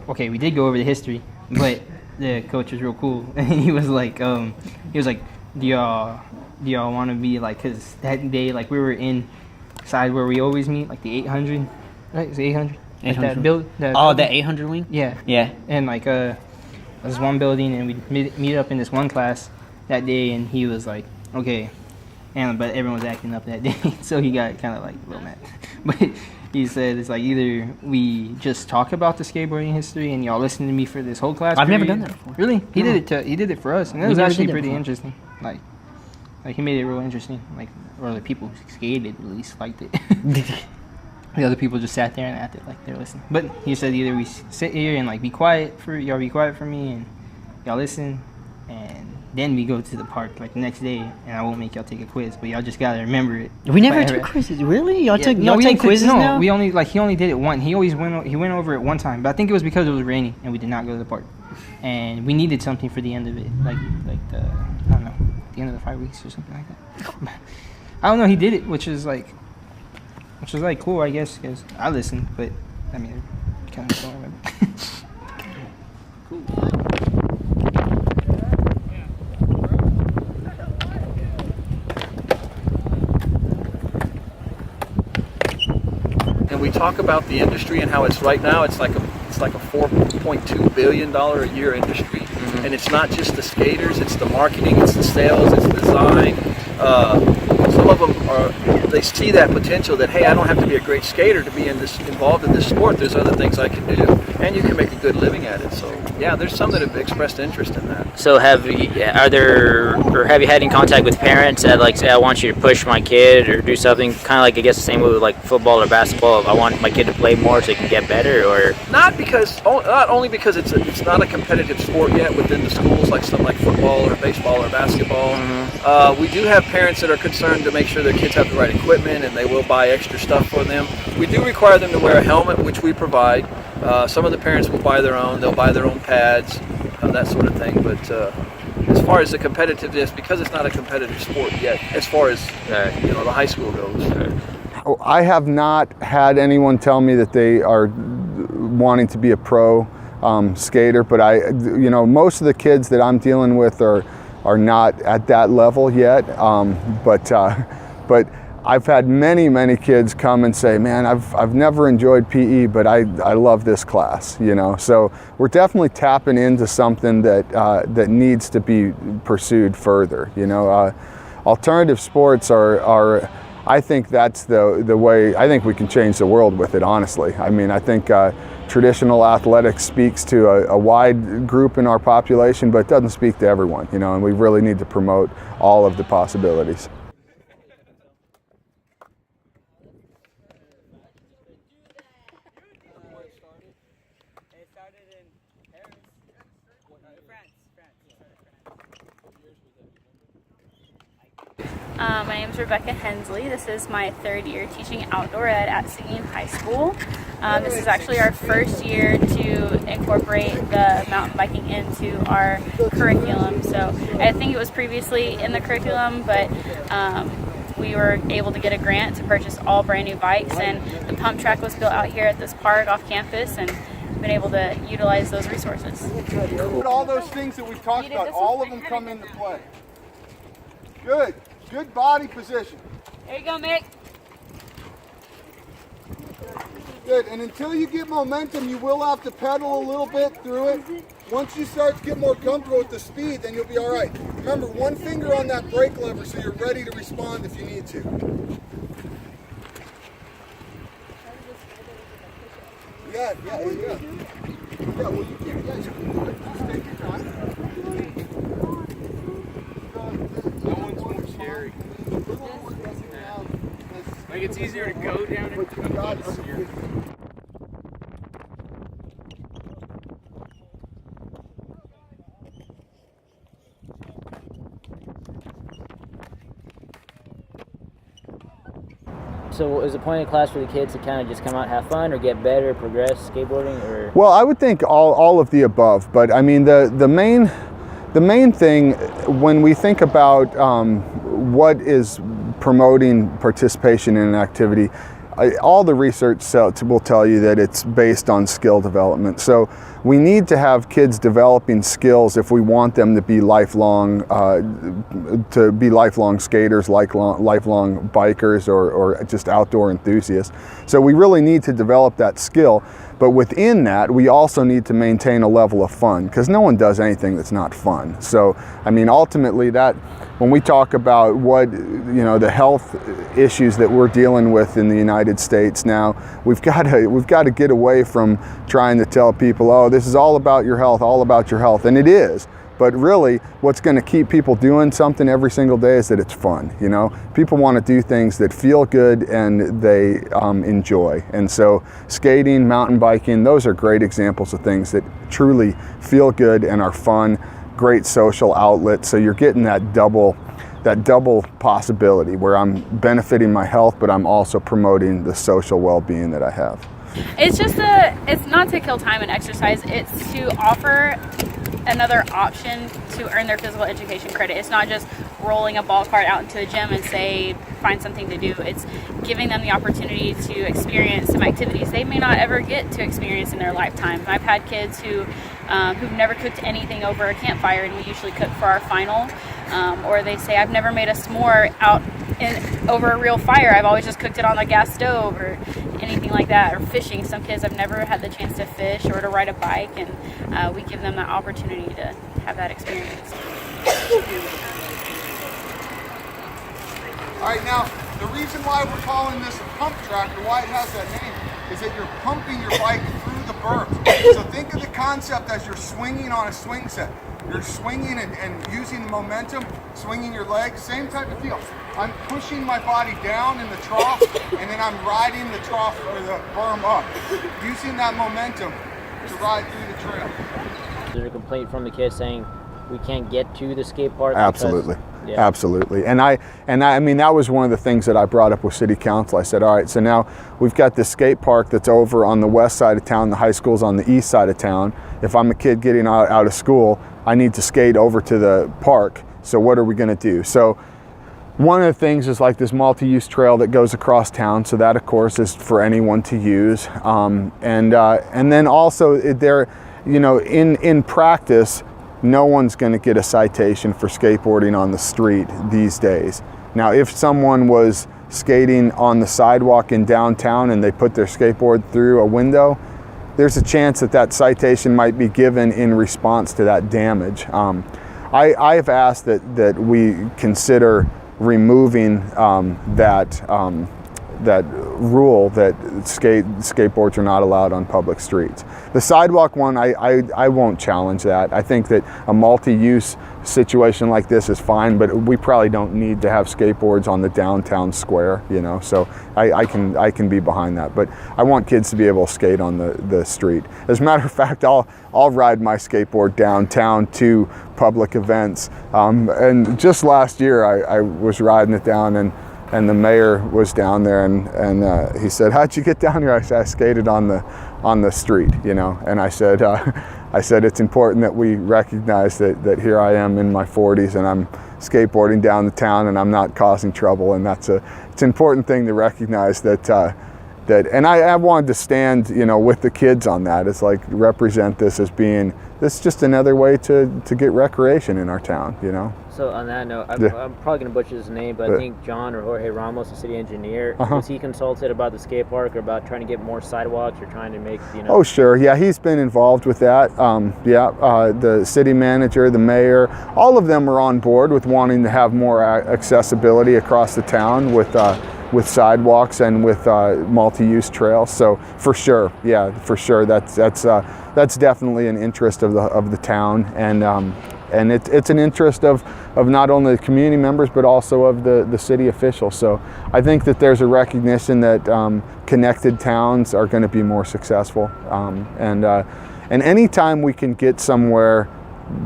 Speaker 6: Okay, we did go over the history, but the coach was real cool. And he was like, do y'all want to be like, cause that day, like we were inside where we always meet, like the 800, right? It's 800.
Speaker 5: 800.
Speaker 6: That build.
Speaker 5: The 800 wing?
Speaker 6: Yeah.
Speaker 5: Yeah.
Speaker 6: And like, this one building, and we'd meet up in this one class that day, and he was like, okay, but everyone was acting up that day, so he got kind of like a little mad. But he said it's like either we just talk about the skateboarding history and y'all listen to me for this whole class.
Speaker 5: I've never done that before.
Speaker 6: Really? He
Speaker 5: No.
Speaker 6: did it for us, and it was actually pretty interesting. Like he made it real interesting. Like, or the people who skated at least liked it. The other people just sat there and acted like they were listening. But he said either we sit here and like be quiet for me, and y'all listen, and then we go to the park like the next day, and I won't make y'all take a quiz, but y'all just gotta remember it.
Speaker 5: We never took quizzes, really? Y'all take quizzes
Speaker 6: no,
Speaker 5: now?
Speaker 6: we only he only did it one. He went over it one time, but I think it was because it was raining and we did not go to the park, and we needed something for the end of it, like the I don't know, the end of the 5 weeks or something like that. I don't know. He did it, which was cool, I guess, because I listened, but I mean, I kind of don't remember. Cool.
Speaker 14: And we talk about the industry and how it's right now. It's like a $4.2 billion a year industry, and it's not just the skaters. It's the marketing. It's the sales. It's the design. Some of them they see that potential that, hey, I don't have to be a great skater to be involved in this sport. There's other things I can do, and you can make a good living at it. So yeah, there's some that have expressed interest in that.
Speaker 8: So have you had any contact with parents that like say, I want you to push my kid or do something kind of like, I guess the same way with like football or basketball, I want my kid to play more so he can get better? Or
Speaker 14: not only because it's not a competitive sport yet within the schools like something like football or baseball or basketball. We do have parents that are concerned to make sure their kids have the right equipment, and they will buy extra stuff for them. We do require them to wear a helmet, which we provide. Some of the parents will buy their own. They'll buy their own pads, that sort of thing. But as far as the competitiveness, because it's not a competitive sport yet, as far as the high school goes.
Speaker 4: I have not had anyone tell me that they are wanting to be a pro skater, but most of the kids that I'm dealing with are not at that level yet. But I've had many kids come and say, man, I've never enjoyed PE, but I love this class, So we're definitely tapping into something that needs to be pursued further, Alternative sports are I think that's the way. I think we can change the world with it, honestly. I mean, I think traditional athletics speaks to a wide group in our population, but it doesn't speak to everyone, and we really need to promote all of the possibilities.
Speaker 15: My name is Rebecca Hensley. This is my 3rd year teaching outdoor ed at Seguin High School. This is actually our first year to incorporate the mountain biking into our curriculum. So I think it was previously in the curriculum, but we were able to get a grant to purchase all brand new bikes, and the pump track was built out here at this park off campus, and been able to utilize those resources.
Speaker 4: All those things that we talked about, all of them come into play. Good. Good body position.
Speaker 15: There you go, Mick.
Speaker 4: Good, and until you get momentum, you will have to pedal a little bit through it. Once you start to get more comfortable with the speed, then you'll be all right. Remember, one finger on that brake lever so you're ready to respond if you need to. Yeah. Yeah, well, you can, yeah, you can do it. Just take your time.
Speaker 13: No one's more scary. Like, it's easier to go down and it's easier.
Speaker 8: So is the point of class for the kids to kind of just come out, have fun, or get better, progress skateboarding, or?
Speaker 4: Well, I would think all of the above, but I mean the main thing when we think about what is promoting participation in an activity, all the research will tell you that it's based on skill development. So we need to have kids developing skills if we want them to be lifelong skaters, lifelong bikers, or just outdoor enthusiasts. So we really need to develop that skill. But within that, we also need to maintain a level of fun, because no one does anything that's not fun. So, I mean, ultimately, that when we talk about what, the health issues that we're dealing with in the United States now, we've got to get away from trying to tell people, oh, this is all about your health, and it is. But really, what's going to keep people doing something every single day is that it's fun. People want to do things that feel good and they enjoy. And so skating, mountain biking, those are great examples of things that truly feel good and are fun, great social outlets. So you're getting that double possibility where I'm benefiting my health, but I'm also promoting the social well-being that I have.
Speaker 15: It's not to kill time and exercise, it's to offer another option to earn their physical education credit. It's not just rolling a ball cart out into a gym and say, find something to do. It's giving them the opportunity to experience some activities they may not ever get to experience in their lifetime. I've had kids who've never cooked anything over a campfire, and we usually cook for our final. Or they say, I've never made a s'more out over a real fire. I've always just cooked it on a gas stove, or anything like that. Or fishing. Some kids have never had the chance to fish or to ride a bike, and we give them that opportunity to have that experience.
Speaker 4: All right, now, the reason why we're calling this a pump track, or why it has that name, is that you're pumping your bike through the berms. So think of the concept as you're swinging on a swing set. You're swinging and using the momentum, swinging your legs, same type of deal. I'm pushing my body down in the trough, and then I'm riding the trough or the berm up, using that momentum to ride through the trail.
Speaker 8: Is there a complaint from the kids saying we can't get to the skate park?
Speaker 4: Absolutely.
Speaker 8: Yeah.
Speaker 4: Absolutely. And I mean, that was one of the things that I brought up with City Council. I said, all right, so now we've got this skate park that's over on the west side of town, the high school's on the east side of town. If I'm a kid getting out of school, I need to skate over to the park. So what are we going to do? So one of the things is like this multi-use trail that goes across town. So that, of course, is for anyone to use. And then also there, in practice, no one's going to get a citation for skateboarding on the street these days. Now, if someone was skating on the sidewalk in downtown and they put their skateboard through a window, there's a chance that citation might be given in response to that damage. I've asked that we consider removing that rule that skateboards are not allowed on public streets. The sidewalk one, I won't challenge that. I think that a multi-use situation like this is fine, but we probably don't need to have skateboards on the downtown square, you know, so I can be behind that. But I want kids to be able to skate on the street. As a matter of fact, I'll ride my skateboard downtown to public events. And just last year I was riding it down, and the mayor was down there, and he said, "How'd you get down here?" I said, "I skated on the street," you know. And I said, it's important that we recognize that here I am in my 40s and I'm skateboarding down the town and I'm not causing trouble, and it's an important thing to recognize that. And I wanted to stand, you know, with the kids on that. It's like represent this as being this is just another way to get recreation in our town, you know.
Speaker 8: So on that note, I'm probably going to butcher his name, but I think John or Jorge Ramos, the city engineer, was he consulted about the skate park or about trying to get more sidewalks or trying to make, you know?
Speaker 4: Oh, sure. Yeah, he's been involved with that. The city manager, the mayor, all of them are on board with wanting to have more accessibility across the town with sidewalks and with multi-use trails. So for sure, yeah, for sure, that's definitely an interest of the town, and it's an interest of not only the community members but also of the city officials. So I think that there's a recognition that connected towns are going to be more successful, and anytime we can get somewhere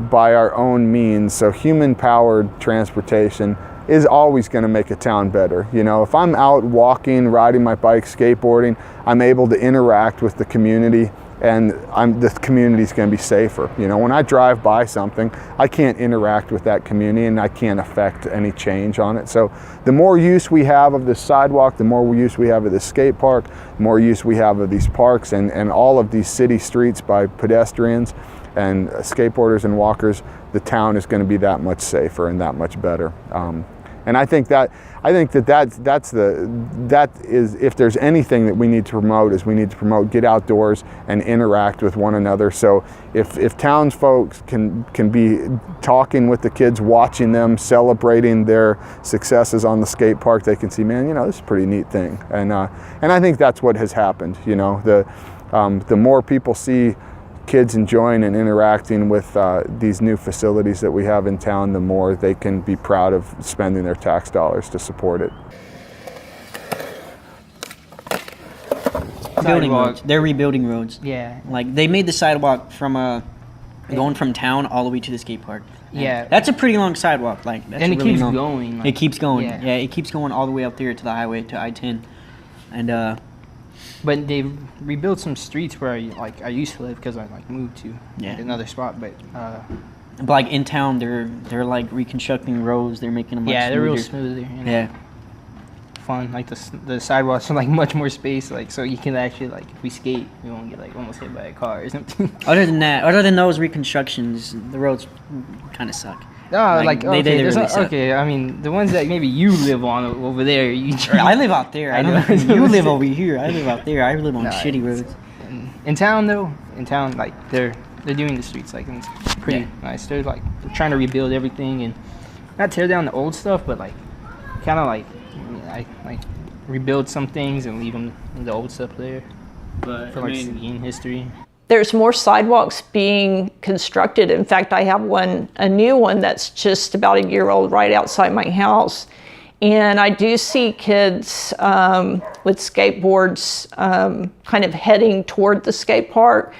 Speaker 4: by our own means, so human-powered transportation is always going to make a town better. You know, if I'm out walking, riding my bike, skateboarding, I'm able to interact with the community, and the community's going to be safer. You know, when I drive by something, I can't interact with that community and I can't affect any change on it. So the more use we have of this sidewalk, the more use we have of this skate park, the more use we have of these parks and all of these city streets by pedestrians and skateboarders and walkers, the town is going to be that much safer and that much better. And I think that is if there's anything that we need to promote, is we need to promote get outdoors and interact with one another. So if townsfolk can be talking with the kids, watching them, celebrating their successes on the skate park, they can see, man, you know, this is a pretty neat thing. And I think that's what has happened. You know, the more people see kids enjoying and interacting with these new facilities that we have in town, the more they can be proud of spending their tax dollars to support it.
Speaker 5: Building roads. They're rebuilding roads.
Speaker 6: Yeah.
Speaker 5: Like they made the sidewalk from going from town all the way to the skate park.
Speaker 6: Yeah.
Speaker 5: That's a pretty long sidewalk. Like that's
Speaker 6: and it
Speaker 5: really
Speaker 6: keeps
Speaker 5: long.
Speaker 6: going. Like,
Speaker 5: it keeps going.
Speaker 6: Yeah.
Speaker 5: It keeps going all the way up there to the highway to I-10, and
Speaker 6: But they rebuilt some streets where I used to live because I moved to another spot. But
Speaker 5: like in town, they're like reconstructing roads. They're making them
Speaker 6: they're real smooth there. You know? Yeah, fun. Like the sidewalks are like much more space. Like so you can actually if we skate, we won't get almost hit by a car or something.
Speaker 5: Other than those reconstructions, the roads kind of suck.
Speaker 6: No,
Speaker 5: they really suck.
Speaker 6: Okay. I mean, the ones that maybe you live on over there.
Speaker 5: I live out there. I know. You live over here. I live out there. I live on shitty roads.
Speaker 6: In town, though, they're doing the streets it's pretty nice. They're trying to rebuild everything and not tear down the old stuff, but kind of rebuild some things and leave the old stuff there. But for Seguin history.
Speaker 9: There's more sidewalks being constructed. In fact, I have a new one that's just about a year old right outside my house. And I do see kids with skateboards kind of heading toward the skate park.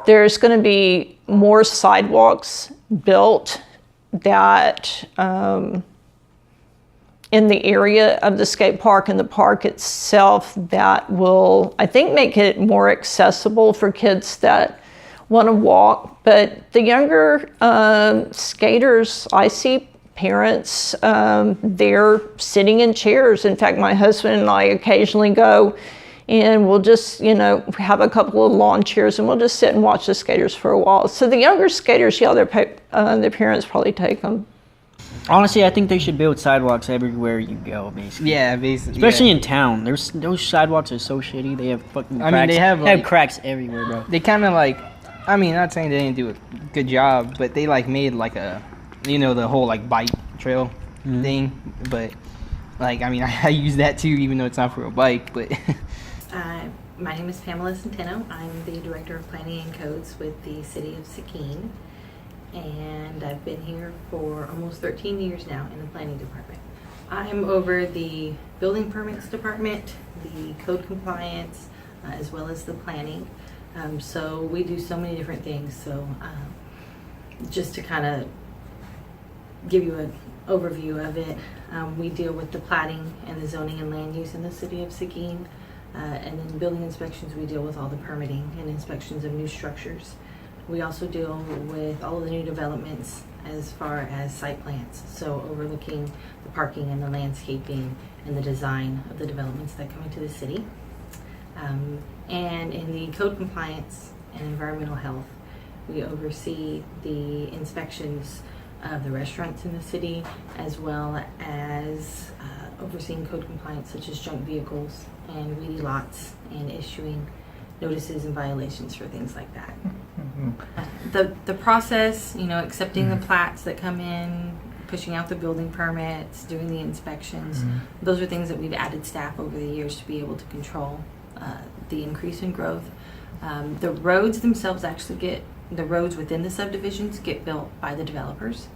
Speaker 9: There's going to be more sidewalks built that in the area of the skate park and the park itself that will, I think, make it more accessible for kids that want to walk. But the younger skaters, I see parents, they're sitting in chairs. In fact, my husband and I occasionally go and we'll just, have a couple of lawn chairs and we'll just sit and watch the skaters for a while. So the younger skaters, their parents probably take them.
Speaker 5: Honestly, I think they should build sidewalks everywhere you go, basically.
Speaker 6: Yeah, basically.
Speaker 5: Especially in town. Those sidewalks are so shitty. They have fucking cracks. I mean, they have cracks everywhere, bro.
Speaker 6: They kind of not saying they didn't do a good job, but they made a, the whole bike trail thing. But Like, I mean, I use that too, even though it's not for a bike, but.
Speaker 16: My name is Pamela Centeno. I'm the Director of Planning and Codes with the City of Seguin, and I've been here for almost 13 years now in the Planning Department. I'm over the Building Permits Department, the Code Compliance, as well as the Planning. So we do so many different things. So just to kind of give you an overview of it, we deal with the plating and the zoning and land use in the City of Seguin. And then building inspections, we deal with all the permitting and inspections of new structures. We also deal with all of the new developments as far as site plans, so overlooking the parking and the landscaping and the design of the developments that come into the city. And in the code compliance and environmental health, we oversee the inspections of the restaurants in the city, as well as overseeing code compliance such as junk vehicles and weedy lots, and issuing notices and violations for things like that. The process, you know, accepting the plats that come in, pushing out the building permits, doing the inspections, those are things that we've added staff over the years to be able to control the increase in growth. The roads themselves actually the roads within the subdivisions get built by the developers,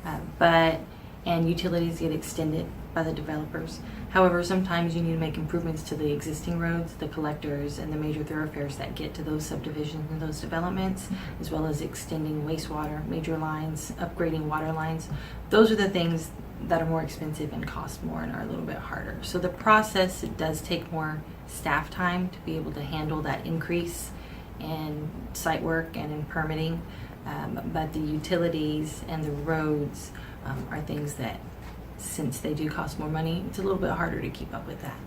Speaker 16: and utilities get extended by the developers. However, sometimes you need to make improvements to the existing roads, the collectors, and the major thoroughfares that get to those subdivisions and those developments, as well as extending wastewater, major lines, upgrading water lines. Those are the things that are more expensive and cost more and are a little bit harder. So the process, it does take more staff time to be able to handle that increase in site work and in permitting, but the utilities and the roads are things that, since they do cost more money, it's a little bit harder to keep up with that.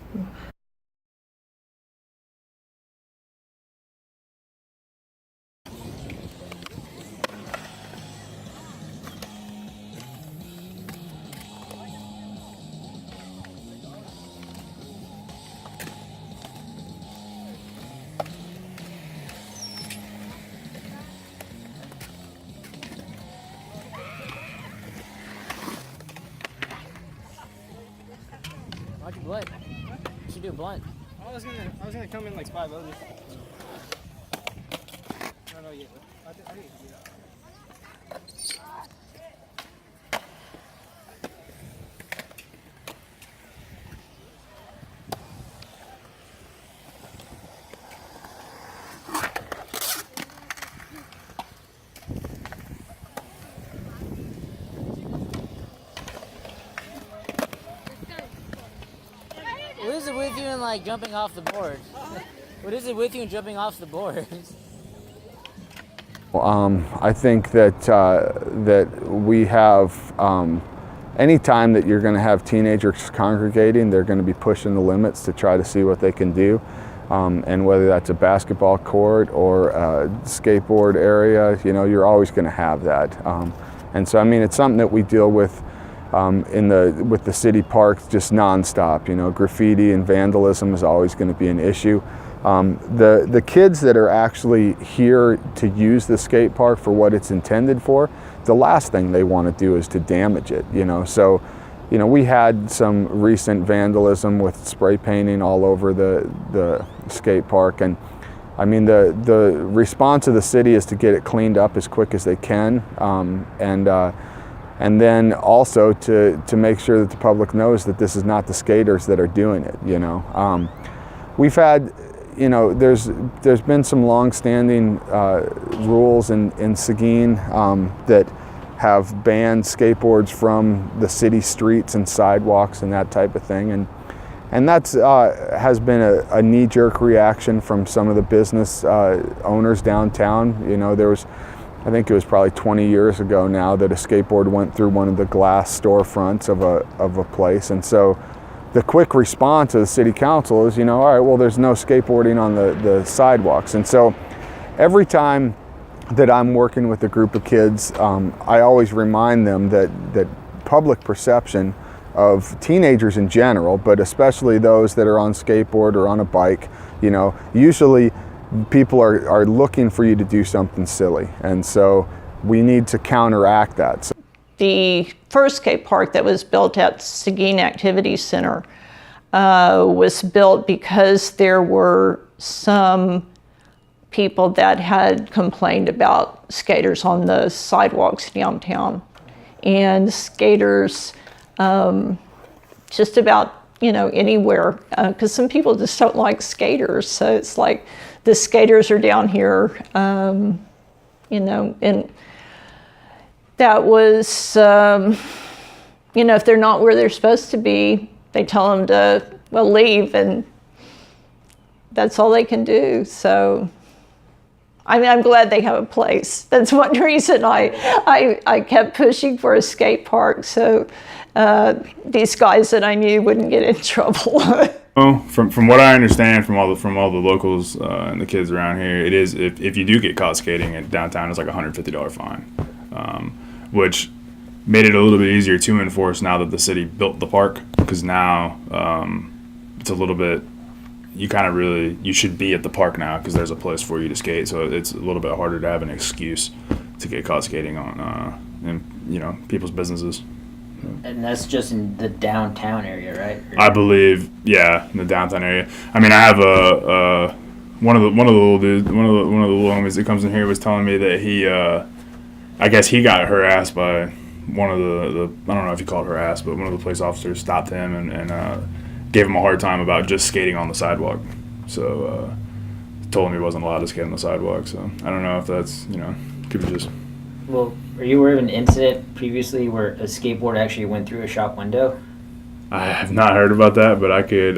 Speaker 8: Why'd you blunt? You should do a blunt.
Speaker 13: I was gonna come in like 5 others. I don't know yet, but I think you can do that.
Speaker 8: What is it with you and like jumping off the board? What is it with you and jumping off the board?
Speaker 4: I think that that we have any time that you're going to have teenagers congregating, they're going to be pushing the limits to try to see what they can do, and whether that's a basketball court or a skateboard area, you know, you're always going to have that. And so, I mean, it's something that we deal with with the city parks just nonstop. You know, graffiti and vandalism is always going to be an issue. The kids that are actually here to use the skate park for what it's intended for, the last thing they want to do is to damage it, you know. So, you know, we had some recent vandalism with spray painting all over the skate park, and I mean, the response of the city is to get it cleaned up as quick as they can, and then also to make sure that the public knows that this is not the skaters that are doing it, you know. We've had, you know, there's been some long-standing rules in Seguin that have banned skateboards from the city streets and sidewalks and that type of thing, and that's has been a knee-jerk reaction from some of the business owners downtown. You know, there was, I think it was probably 20 years ago now, that a skateboard went through one of the glass storefronts of a place, and so the quick response of the city council is, you know, all right, well, there's no skateboarding on the sidewalks. And so every time that I'm working with a group of kids, I always remind them that public perception of teenagers in general, but especially those that are on skateboard or on a bike, you know, usually people are looking for you to do something silly. And so we need to counteract that. So
Speaker 9: the first skate park that was built at Seguin Activity Center was built because there were some people that had complained about skaters on the sidewalks downtown. And skaters just about, anywhere, because some people just don't like skaters. So it's like the skaters are down here, and that was, if they're not where they're supposed to be, they tell them to, leave, and that's all they can do. So, I'm glad they have a place. That's one reason I kept pushing for a skate park, so these guys that I knew wouldn't get in trouble.
Speaker 7: Well, from what I understand from all the locals and the kids around here, it is if you do get caught skating in downtown, it's like a $150 fine, which made it a little bit easier to enforce now that the city built the park, because now it's a little bit, you should be at the park now because there's a place for you to skate, so it's a little bit harder to have an excuse to get caught skating on in people's businesses.
Speaker 8: And that's just in the downtown area, right?
Speaker 7: I believe, yeah, in the downtown area. I mean, I have one of the little homies that comes in here was telling me that he, I guess he got harassed by one of the I don't know if he called harassed, but one of the police officers stopped him and gave him a hard time about just skating on the sidewalk. So told him he wasn't allowed to skate on the sidewalk. So I don't know if that's could be just.
Speaker 8: Well, are you aware of an incident previously where a skateboard actually went through a shop window?
Speaker 7: I have not heard about that, but I could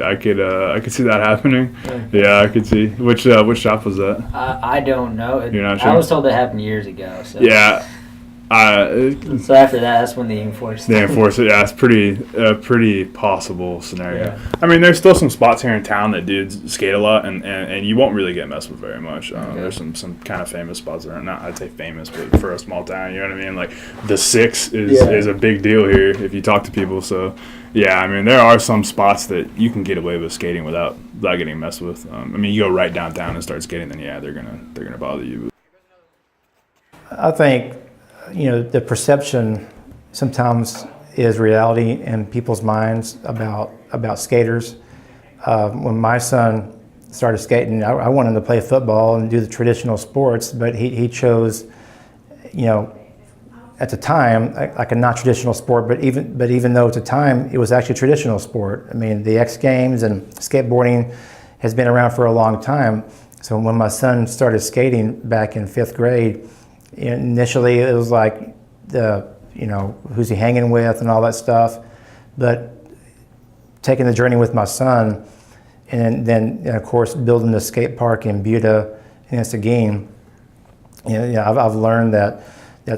Speaker 7: see that happening. Yeah, I could see. Which shop was that?
Speaker 8: I don't know.
Speaker 7: You're not sure?
Speaker 8: I was told that happened years ago. So.
Speaker 7: Yeah.
Speaker 8: So after that's when they enforced it.
Speaker 7: They enforce it. Yeah, it's pretty possible scenario.
Speaker 8: Yeah.
Speaker 7: I mean, there's still some spots here in town that dudes skate a lot, and you won't really get messed with very much. There's some kind of famous spots that are not, I'd say famous, but for a small town, you know what I mean? Like the Six is a big deal here if you talk to people. So yeah, I mean, there are some spots that you can get away with skating without getting messed with. I mean, you go right downtown and start skating, then yeah, they're gonna bother you.
Speaker 3: I think the perception sometimes is reality in people's minds about skaters. When my son started skating, I wanted him to play football and do the traditional sports, but he chose, at the time, like a not traditional sport, but even though at the time it was actually a traditional sport. I mean, the X Games and skateboarding has been around for a long time. So when my son started skating back in 5th grade, initially it was like who's he hanging with and all that stuff, but taking the journey with my son and then of course building the skate park in Buda and Seguin, I've learned that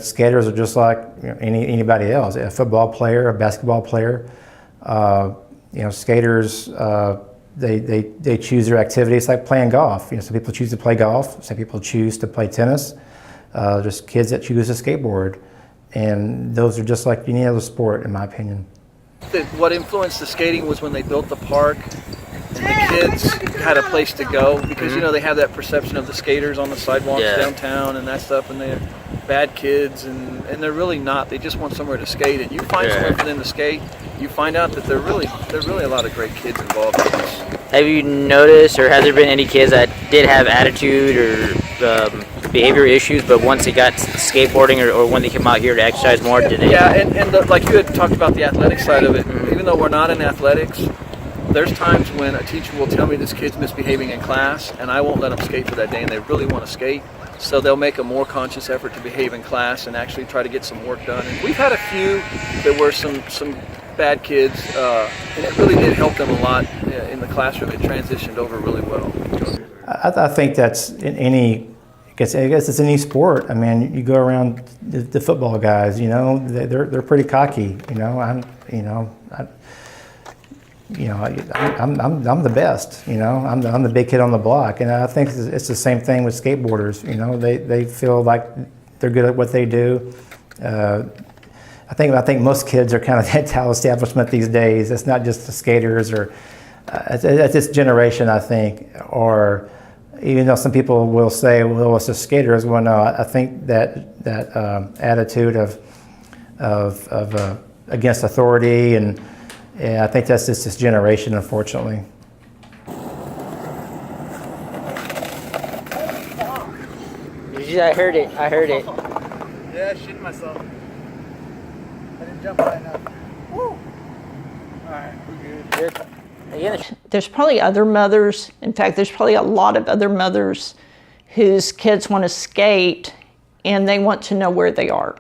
Speaker 3: skaters are just like anybody else, a football player, a basketball player. Skaters, they choose their activities like playing golf. Some people choose to play golf, some people choose to play tennis. There's kids that choose to skateboard, and those are just like any other sport, in my opinion.
Speaker 14: What influenced the skating was when they built the park, and the kids had a place to go, because they have that perception of the skaters on the sidewalks downtown and that stuff, and they're bad kids, and they're really not. They just want somewhere to skate, and you find somewhere for them to skate, you find out that there are really a lot of great kids involved in this.
Speaker 8: Have you noticed, or has there been any kids that did have attitude or behavior issues, but once they got skateboarding or when they came out here to exercise more, did they?
Speaker 14: Yeah, and like you had talked about the athletic side of it, even though we're not in athletics, there's times when a teacher will tell me this kid's misbehaving in class, and I won't let them skate for that day, and they really want to skate. So they'll make a more conscious effort to behave in class and actually try to get some work done. And we've had a few that were some bad kids, and it really did help them a lot in the classroom. It transitioned over really well.
Speaker 3: I think that's in any, I guess it's any sport. I mean, you go around the football guys, they're pretty cocky. I'm the best. I'm the big kid on the block, and I think it's the same thing with skateboarders. They feel like they're good at what they do. I think most kids are kind of that talent establishment these days. It's not just the skaters, or it's this generation, I think. Or even though some people will say, "Well, it's the skaters," well, no, I think that attitude of against authority, and I think that's just this generation, unfortunately.
Speaker 8: I heard it. I heard it.
Speaker 11: Yeah, shitting myself. I didn't jump high enough. Woo! Alright, we're good.
Speaker 9: There's probably other mothers, in fact, there's probably a lot of other mothers whose kids want to skate and they want to know where they are.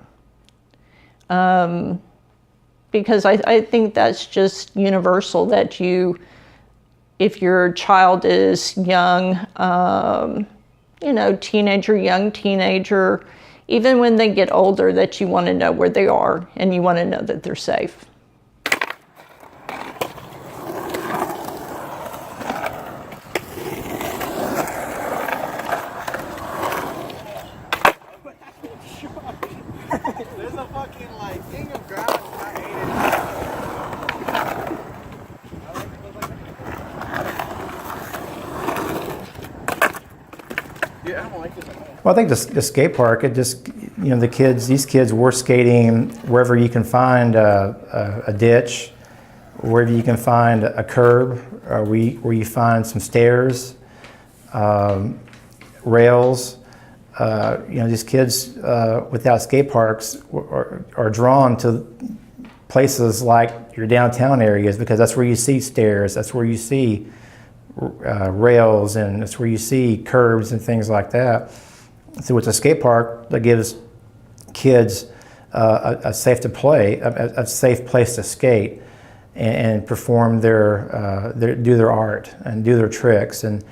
Speaker 9: Because I think that's just universal, that if your child is young, young teenager, even when they get older, that you want to know where they are and you want to know that they're safe.
Speaker 11: There's a fucking thing of ground.
Speaker 14: Yeah, I don't like this.
Speaker 3: Well, I think the skate park, it just, these kids were skating wherever you can find a ditch, wherever you can find a curb, where you find some stairs, rails. These kids without skate parks are drawn to places like your downtown areas, because that's where you see stairs, that's where you see rails, and that's where you see curbs and things like that. So it's a skate park that gives kids a safe to play, a safe place to skate and perform do their art and do their tricks, and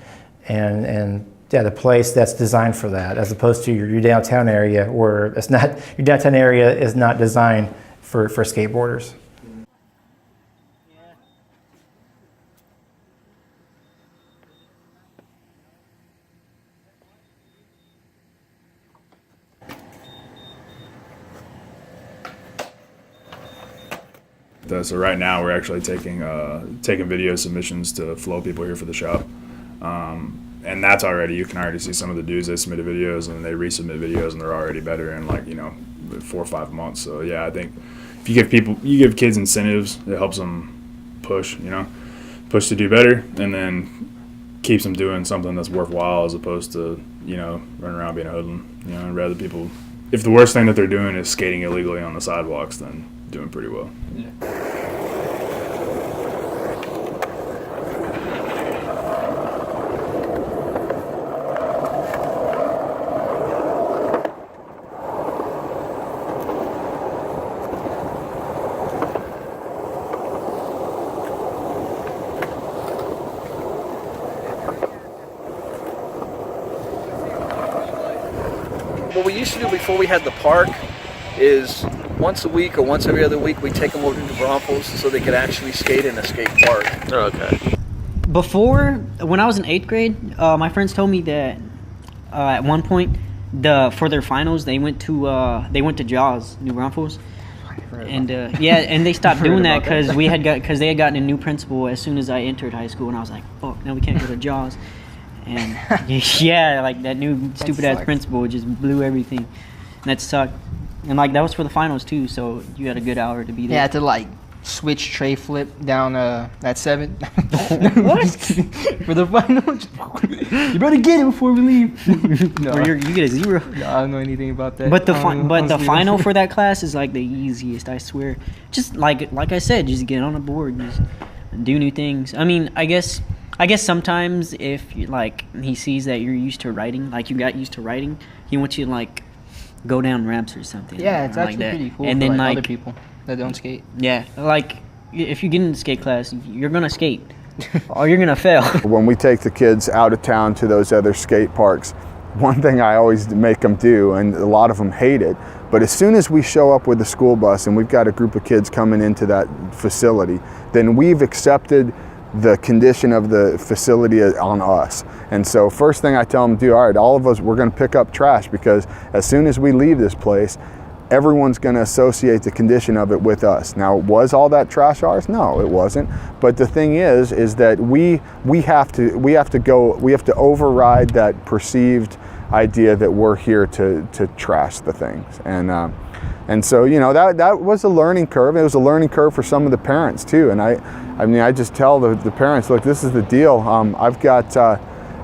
Speaker 3: the place that's designed for that, as opposed to your downtown area, where it's not, your downtown area is not designed for skateboarders.
Speaker 7: So right now we're actually taking video submissions to flow people here for the shop. And that's you can already see some of the dudes, they submitted videos and they resubmit videos and they're already better in 4 or 5 months. So yeah, I think if you give kids incentives, it helps them push to do better, and then keeps them doing something that's worthwhile, as opposed to, running around being a hoodlum. I'd rather people, if the worst thing that they're doing is skating illegally on the sidewalks, then doing pretty well. Yeah.
Speaker 14: What we used to do before we had the park is once a week or once every other week we take them over to New Braunfels so they could actually skate in a skate park.
Speaker 8: Oh, okay.
Speaker 5: Before, when I was in 8th grade, my friends told me that at one point, for their finals, they went to Jaws, New Braunfels, and and they stopped doing that because they had gotten a new principal as soon as I entered high school, and I was like, fuck, now we can't go to Jaws. And that new stupid ass principal just blew everything. And that sucked. And that was for the finals too, so you had a good hour to be there.
Speaker 13: Yeah, I had to switch tray flip down that 7.
Speaker 5: What?
Speaker 13: For the finals. You better get it before we leave.
Speaker 5: No. Or you get a 0.
Speaker 13: No, I don't know anything about that.
Speaker 5: But the final for that class is the easiest, I swear. Just like I said, just get on a board, just do new things. I mean, I guess sometimes if he sees that you're used to riding, you got used to riding, he wants you to go down ramps or something.
Speaker 13: Yeah, it's actually pretty cool
Speaker 5: and
Speaker 13: for
Speaker 5: then
Speaker 13: other people that don't skate.
Speaker 5: Yeah, if you get into skate class, you're gonna skate or you're gonna fail.
Speaker 4: When we take the kids out of town to those other skate parks, one thing I always make them do, and a lot of them hate it, but as soon as we show up with the school bus and we've got a group of kids coming into that facility, then we've accepted the condition of the facility on us. And so first thing I tell them to do, all right, all of us, we're going to pick up trash, because as soon as we leave this place, everyone's going to associate the condition of it with us. Now, was all that trash ours? No, it wasn't. But the thing is that we have to override that perceived idea that we're here to trash the things. And And so, you know, that was a learning curve. It was a learning curve for some of the parents too. And I mean, I just tell the parents, look, this is the deal. I've got,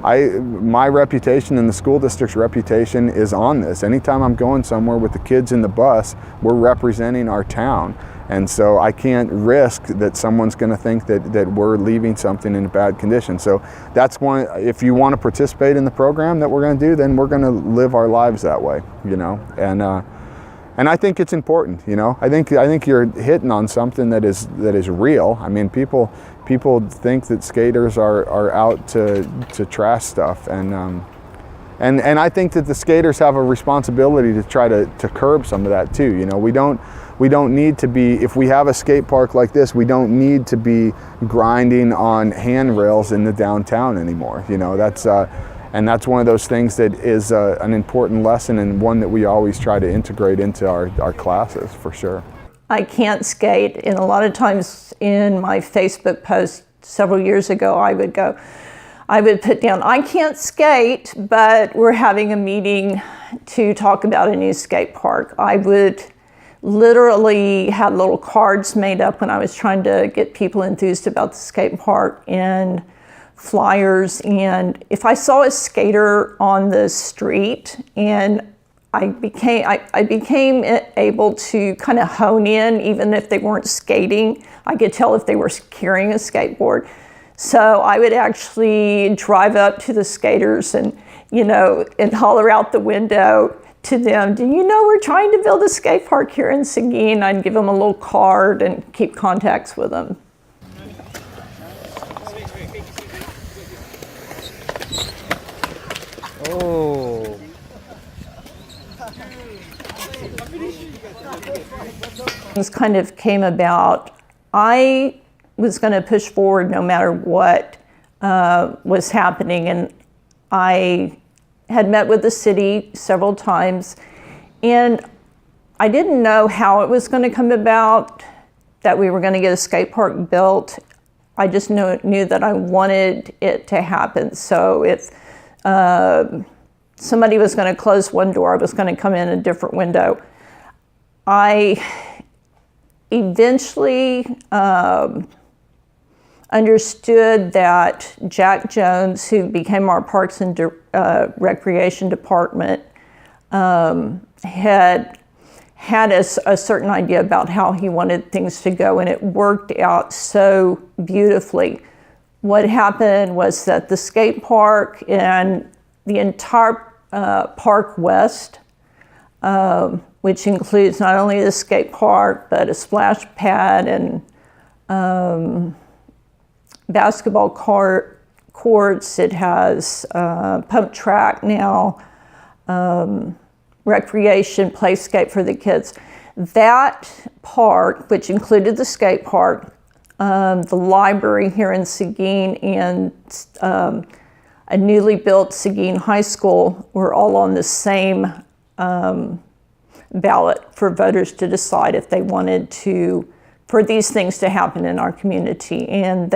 Speaker 4: my reputation and the school district's reputation is on this. Anytime I'm going somewhere with the kids in the bus, we're representing our town. And so I can't risk that someone's going to think that we're leaving something in a bad condition. So that's one, if you want to participate in the program that we're going to do, then we're going to live our lives that way, you know. And I think it's important, you know. I think you're hitting on something that is real. I mean, people think that skaters are out to trash stuff, and I think that the skaters have a responsibility to try to curb some of that too. You know, we don't need to be, if we have a skate park like this, we don't need to be grinding on handrails in the downtown anymore. You know, that's one of those things that is an important lesson, and one that we always try to integrate into our classes for sure.
Speaker 9: I can't skate, and a lot of times in my Facebook post several years ago, I would put down, I can't skate, but we're having a meeting to talk about a new skate park. I would literally have little cards made up when I was trying to get people enthused about the skate park, and flyers. And if I saw a skater on the street, and I became able to kind of hone in, even if they weren't skating. I could tell if they were carrying a skateboard. So I would actually drive up to the skaters and, you know, and holler out the window to them, do you know we're trying to build a skate park here in Seguin? I'd give them a little card and keep contacts with them.
Speaker 13: Oh.
Speaker 9: This kind of came about. I was going to push forward no matter what was happening, and I had met with the city several times, and I didn't know how it was going to come about that we were going to get a skate park built. I just knew that I wanted it to happen. So if somebody was going to close one door, I was going to come in a different window. I eventually understood that Jack Jones, who became our Parks and Recreation Department, had a certain idea about how he wanted things to go, and it worked out so beautifully. What happened was that the skate park and the entire Park West, which includes not only the skate park, but a splash pad and basketball courts. It has pump track now, recreation, playscape for the kids. That park, which included the skate park, the library here in Seguin, and a newly built Seguin High School were all on the same ballot for voters to decide if they wanted for these things to happen in our community. And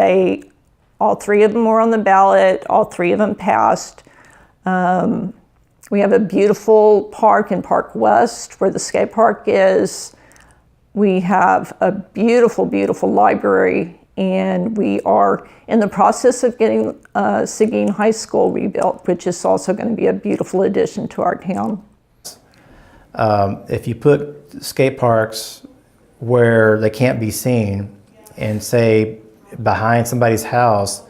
Speaker 9: all three of them were on the ballot, all three of them passed. We have a beautiful park in Park West where the skate park is. We have a beautiful, beautiful library, and we are in the process of getting Seguin High School rebuilt, which is also going to be a beautiful addition to our town.
Speaker 3: If you put skate parks where they can't be seen, and say behind somebody's house,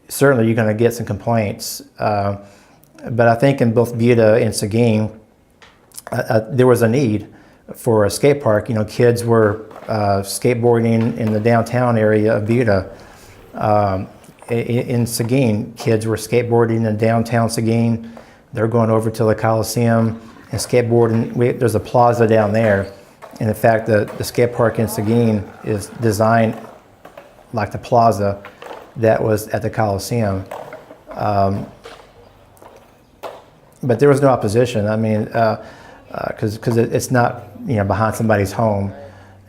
Speaker 3: certainly you're going to get some complaints. But I think in both Buda and Seguin, there was a need for a skate park. You know, kids were skateboarding in the downtown area of Buda. In Seguin, kids were skateboarding in downtown Seguin. They're going over to the Coliseum and skateboarding. There's a plaza down there. And in fact, the skate park in Seguin is designed like the plaza that was at the Coliseum. But there was no opposition. I mean, because it's not, you know, behind somebody's home,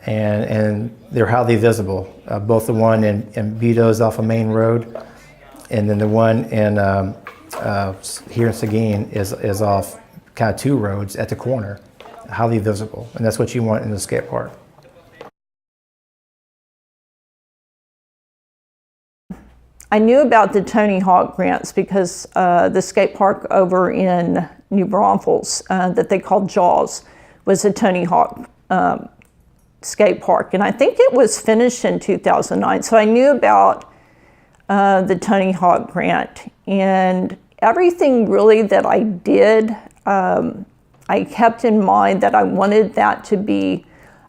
Speaker 3: and they're highly visible. Both the one in Vito's off of Main Road, and then the one in here in Seguin is off kind of two roads at the corner. highly visible, and that's what you want in the skate park.
Speaker 9: I knew about the Tony Hawk grants because the skate park over in New Braunfels that they called Jaws was a Tony Hawk skate park, and I think it was finished in 2009. So I knew about the Tony Hawk grant, and everything really that I did, I kept in mind that I wanted that to be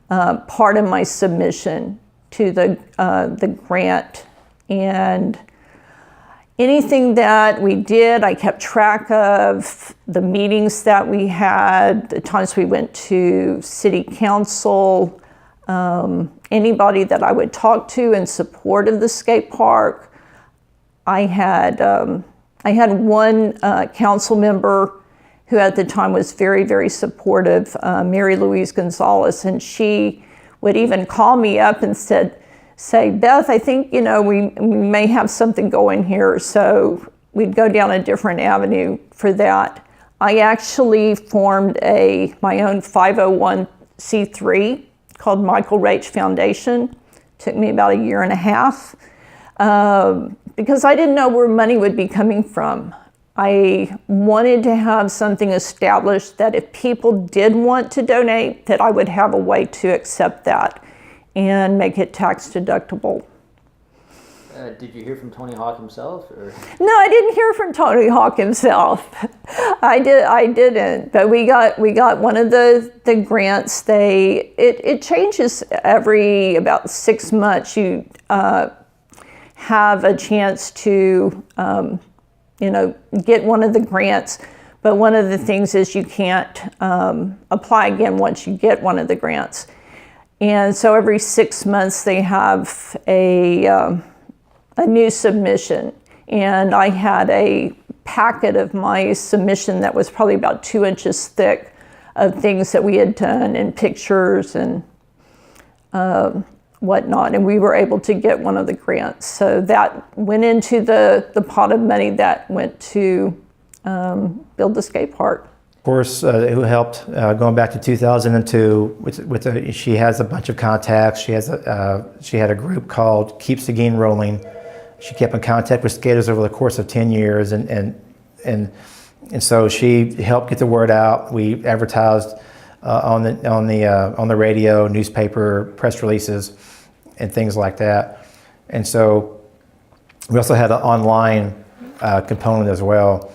Speaker 9: part of my submission to the grant. And anything that we did, I kept track of the meetings that we had, the times we went to city council, anybody that I would talk to in support of the skate park. I had one council member who at the time was very, very supportive, Mary Louise Gonzalez, and she would even call me up and say, Beth, I think, we may have something going here. So we'd go down a different avenue for that. I actually formed my own 501c3 called Michael Rach Foundation. Took me about 1.5 years because I didn't know where money would be coming from. I wanted to have something established that if people did want to donate, that I would have a way to accept that and make it tax deductible.
Speaker 8: Did you hear from Tony Hawk himself? Or?
Speaker 9: No, I didn't hear from Tony Hawk himself. I didn't. But we got one of the grants. It changes every about 6 months. You have a chance to get one of the grants. But one of the things is you can't apply again once you get one of the grants. And so every 6 months they have a new submission. And I had a packet of my submission that was probably about 2 inches thick of things that we had done and pictures and whatnot. And we were able to get one of the grants. So that went into the pot of money that went to build the skate park.
Speaker 3: Of course, who helped going back to 2002. She has a bunch of contacts. She had a group called Keep Seguin Rolling. She kept in contact with skaters over the course of 10 years, and so she helped get the word out. We advertised on the radio, newspaper, press releases, and things like that. And so we also had an online component as well.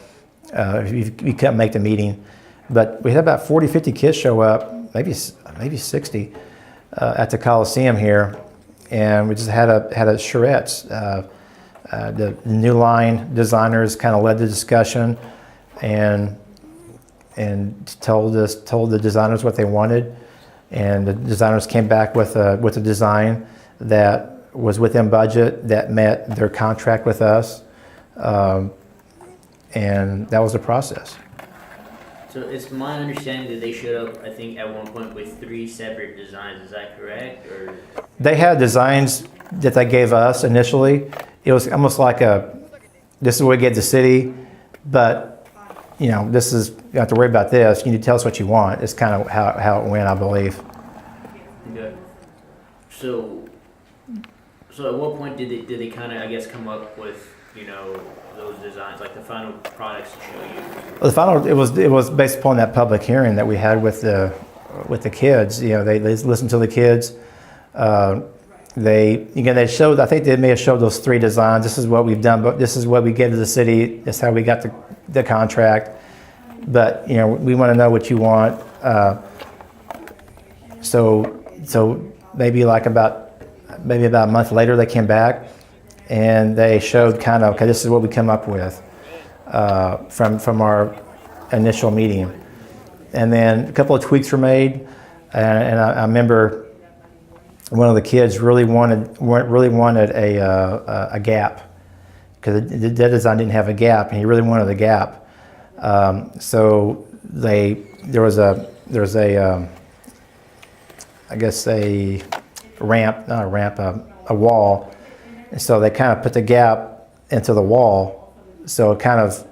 Speaker 3: You couldn't make the meeting. But we had about 40, 50 kids show up, maybe 60, at the Coliseum here, and we just had a charrettes. The New Line designers kind of led the discussion, and told the designers what they wanted, and the designers came back with a design that was within budget, that met their contract with us, and that was the process.
Speaker 17: So it's my understanding that they showed up, I think, at one point with 3 separate designs. Is that correct? Or
Speaker 3: they had designs that they gave us initially. It was almost like this is what we gave the city, but this is, you don't have to worry about this. You need to tell us what you want. It's kind of how it went, I believe.
Speaker 17: okay. So at what point did they kind of, I guess, come up with those designs, like the final products to show you?
Speaker 3: Well, the final, it was based upon that public hearing that we had with the kids. They listened to the kids. They showed, I think they may have showed those 3 designs. This is what we've done, but this is what we gave to the city. This is how we got the contract. But we want to know what you want. So maybe about a month later they came back and they showed kind of, okay, this is what we come up with from our initial meeting. And then a couple of tweaks were made, and I remember one of the kids really wanted a gap, because the design didn't have a gap, and he really wanted a gap. So there was a I guess a ramp, not a ramp, a wall. And so they kind of put the gap into the wall. So it kind of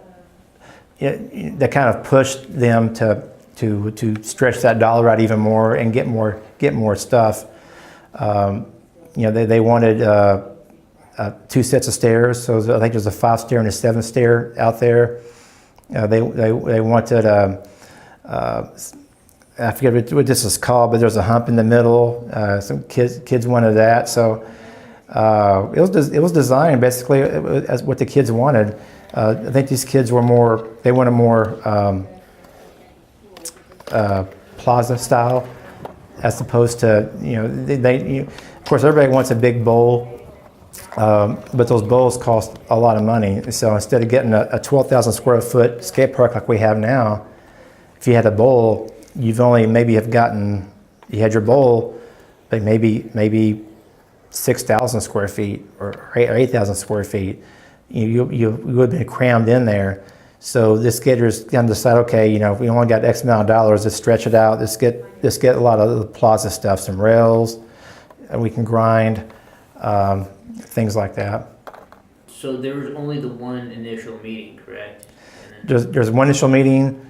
Speaker 3: pushed them to to stretch that dollar out even more and get more stuff. They wanted 2 sets of stairs, so I think there's a 5 stair and a 7 stair out there. They wanted I forget what this is called, but there's a hump in the middle. Some kids wanted that, so it was designed basically as what the kids wanted. I think these kids wanted more plaza style, as opposed to of course everybody wants a big bowl, but those bowls cost a lot of money. So instead of getting a 12,000 square foot skate park like we have now, if you had a bowl, you've only maybe you had your bowl, but maybe 6,000 square feet or 8,000 square feet. You would have been crammed in there. So the skaters kind of decide, okay, we only got X amount of dollars, let's stretch it out. Let's get a lot of the plaza stuff, some rails, and we can grind, things like that.
Speaker 17: So there was only the one initial meeting, correct?
Speaker 3: There's one initial meeting,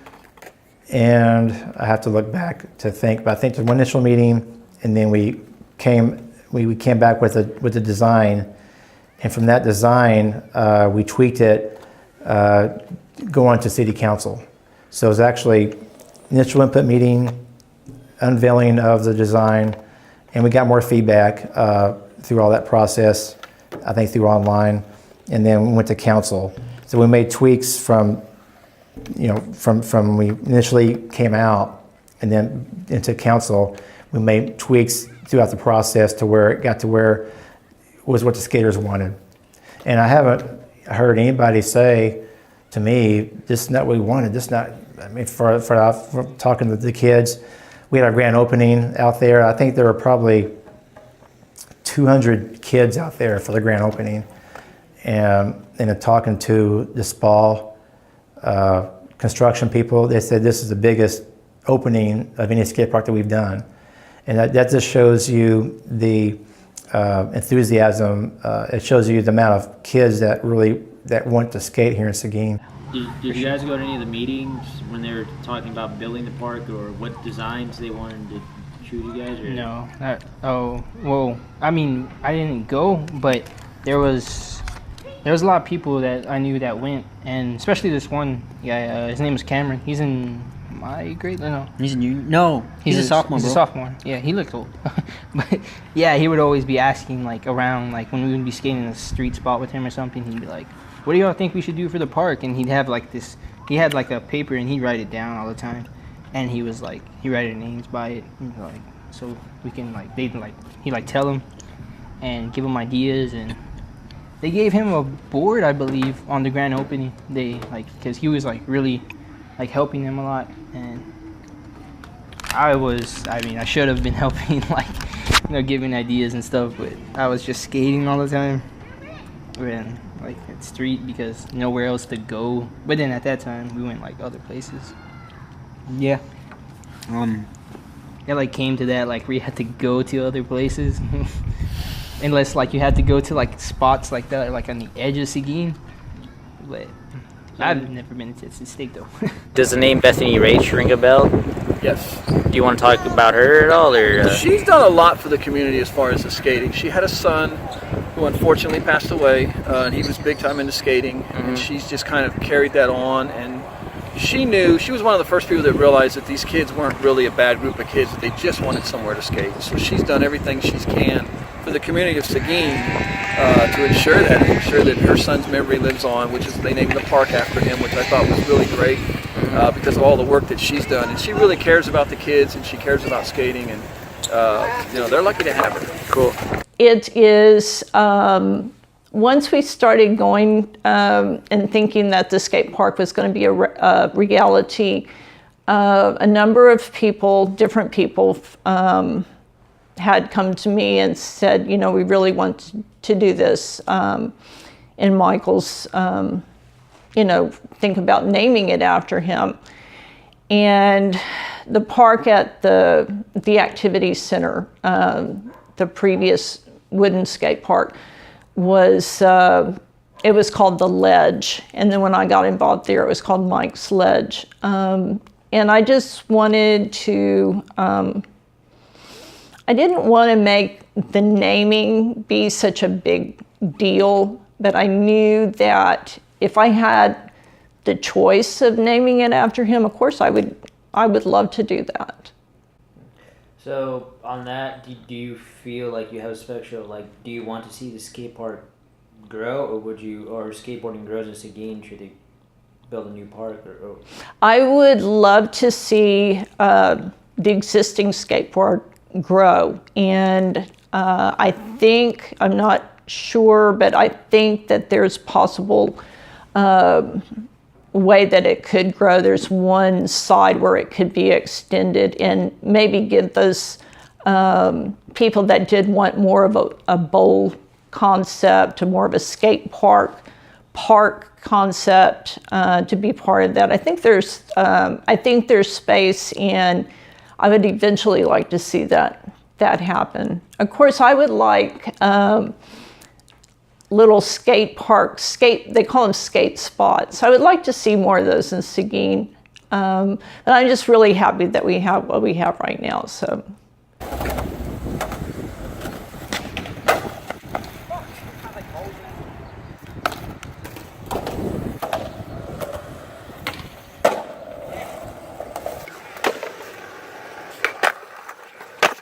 Speaker 3: and I have to look back to think, but I think there's one initial meeting, and then we came back with a design, and from that design we tweaked it, going to city council. So it was actually initial input meeting, unveiling of the design, and we got more feedback through all that process, I think through online, and then we went to council. So we made tweaks from we initially came out, and then into council, we made tweaks throughout the process to where it got to where it was what the skaters wanted. And I haven't heard anybody say to me, this is not what we wanted. For talking to the kids, we had our grand opening out there. I think there were probably 200 kids out there for the grand opening. And in talking to the SPAL construction people, they said this is the biggest opening of any skate park that we've done. And that just shows you the enthusiasm. It shows you the amount of kids that want to skate here in Seguin.
Speaker 17: Did you guys go to any of the meetings when they were talking about building the park, or what designs they wanted to show you guys? Or?
Speaker 6: No. I mean, I didn't go, but there was a lot of people that I knew that went, and especially this one guy. His name is Cameron. He's in my grade. No.
Speaker 5: He's a sophomore.
Speaker 6: He's a sophomore. Yeah, he looked old. But yeah, he would always be asking around, when we would be skating in a street spot with him or something. He'd be like, "What do y'all think we should do for the park?" And he'd have he had a paper and he'd write it down all the time. And he was he write our names by it. And so we can he'd tell them and give them ideas, and they gave him a board, I believe, on the grand opening. Because he was really helping them a lot, and I should have been helping, giving ideas and stuff, but I was just skating all the time. And at street because nowhere else to go. But then at that time we went other places.
Speaker 5: Yeah.
Speaker 6: It came to that where you had to go to other places. Unless you had to go to spots like that, on the edge of Seguin. But I've never been to the state though.
Speaker 8: Does the name Bethany Rach ring a bell?
Speaker 14: Yes.
Speaker 8: Do you want to talk about her at all, or?
Speaker 14: She's done a lot for the community as far as the skating. She had a son who unfortunately passed away, and he was big time into skating, and she's just kind of carried that on. And she was one of the first people that realized that these kids weren't really a bad group of kids, that they just wanted somewhere to skate. So she's done everything she can for the community of Seguin to ensure that her son's memory lives on, which is they named the park after him, which I thought was really great because of all the work that she's done. And she really cares about the kids, and she cares about skating, and they're lucky to have her.
Speaker 8: Cool.
Speaker 9: It is, once we started going and thinking that the skate park was going to be a reality, a number of people, different people, had come to me and said, we really want to do this. And Michael's, think about naming it after him. And the park at the activity center, the previous wooden skate park, was it was called the Ledge. And then when I got involved there, it was called Mike's Ledge. And I just wanted to, I didn't want to make the naming be such a big deal, but I knew that if I had the choice of naming it after him, of course I would love to do that.
Speaker 17: So on that, do you feel like you have a special, like, do you want to see the skate park grow, or skateboarding grows in Seguin? Should they build a new park? Or?
Speaker 9: I would love to see the existing skate park grow, and I think, I'm not sure, but I think that there's possible way that it could grow. There's one side where it could be extended and maybe give those people that did want more of a bowl concept, more of a skate park concept to be part of that. I think there's space, and I would eventually like to see that happen. Of course, I would like little skate parks, they call them skate spots. I would like to see more of those in Seguin. And I'm just really happy that we have what we have right now. So.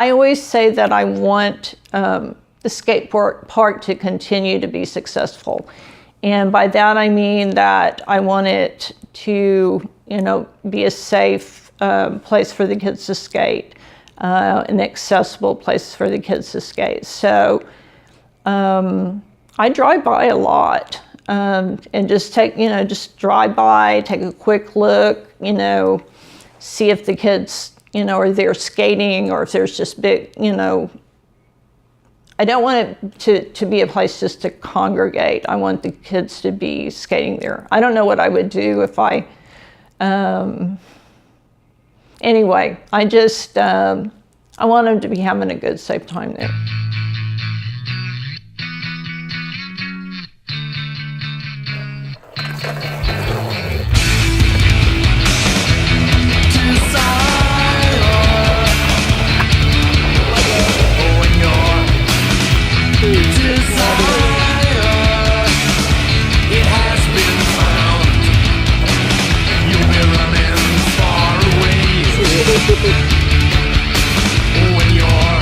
Speaker 9: I always say that I want the skateboard park to continue to be successful. And by that I mean that I want it to, be a safe place for the kids to skate, an accessible place for the kids to skate. So I drive by a lot and just just drive by, take a quick look, see if the kids, are there skating, or if there's just big, I don't want it to be a place just to congregate. I want the kids to be skating there. I don't know what I would do if I, anyway, I just, I want them to be having a good, safe time there.
Speaker 18: When you're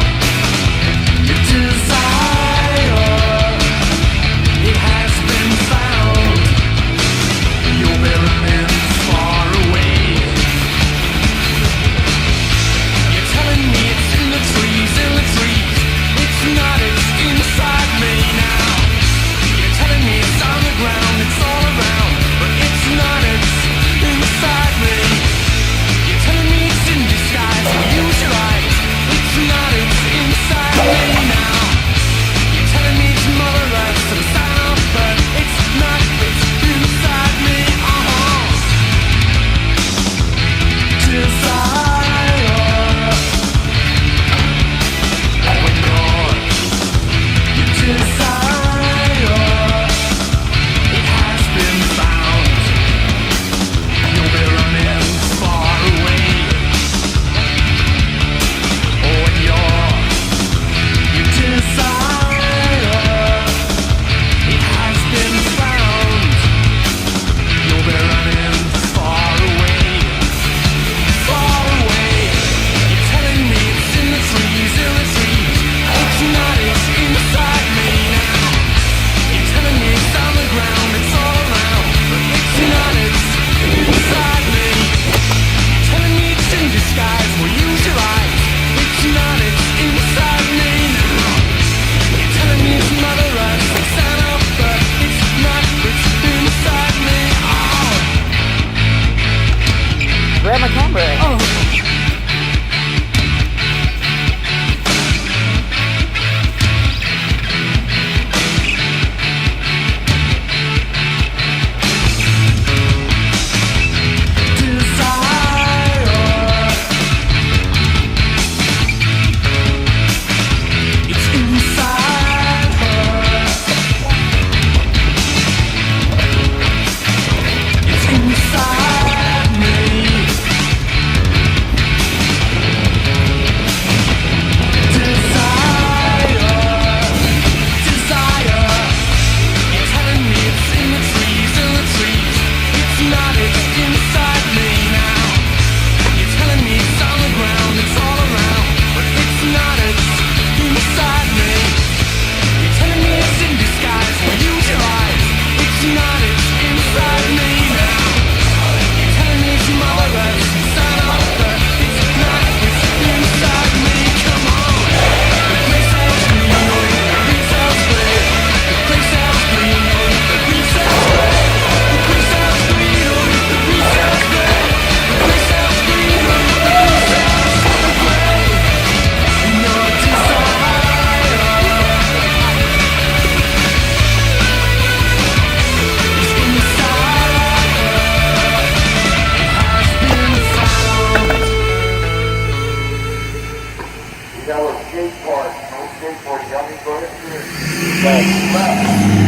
Speaker 14: Bye.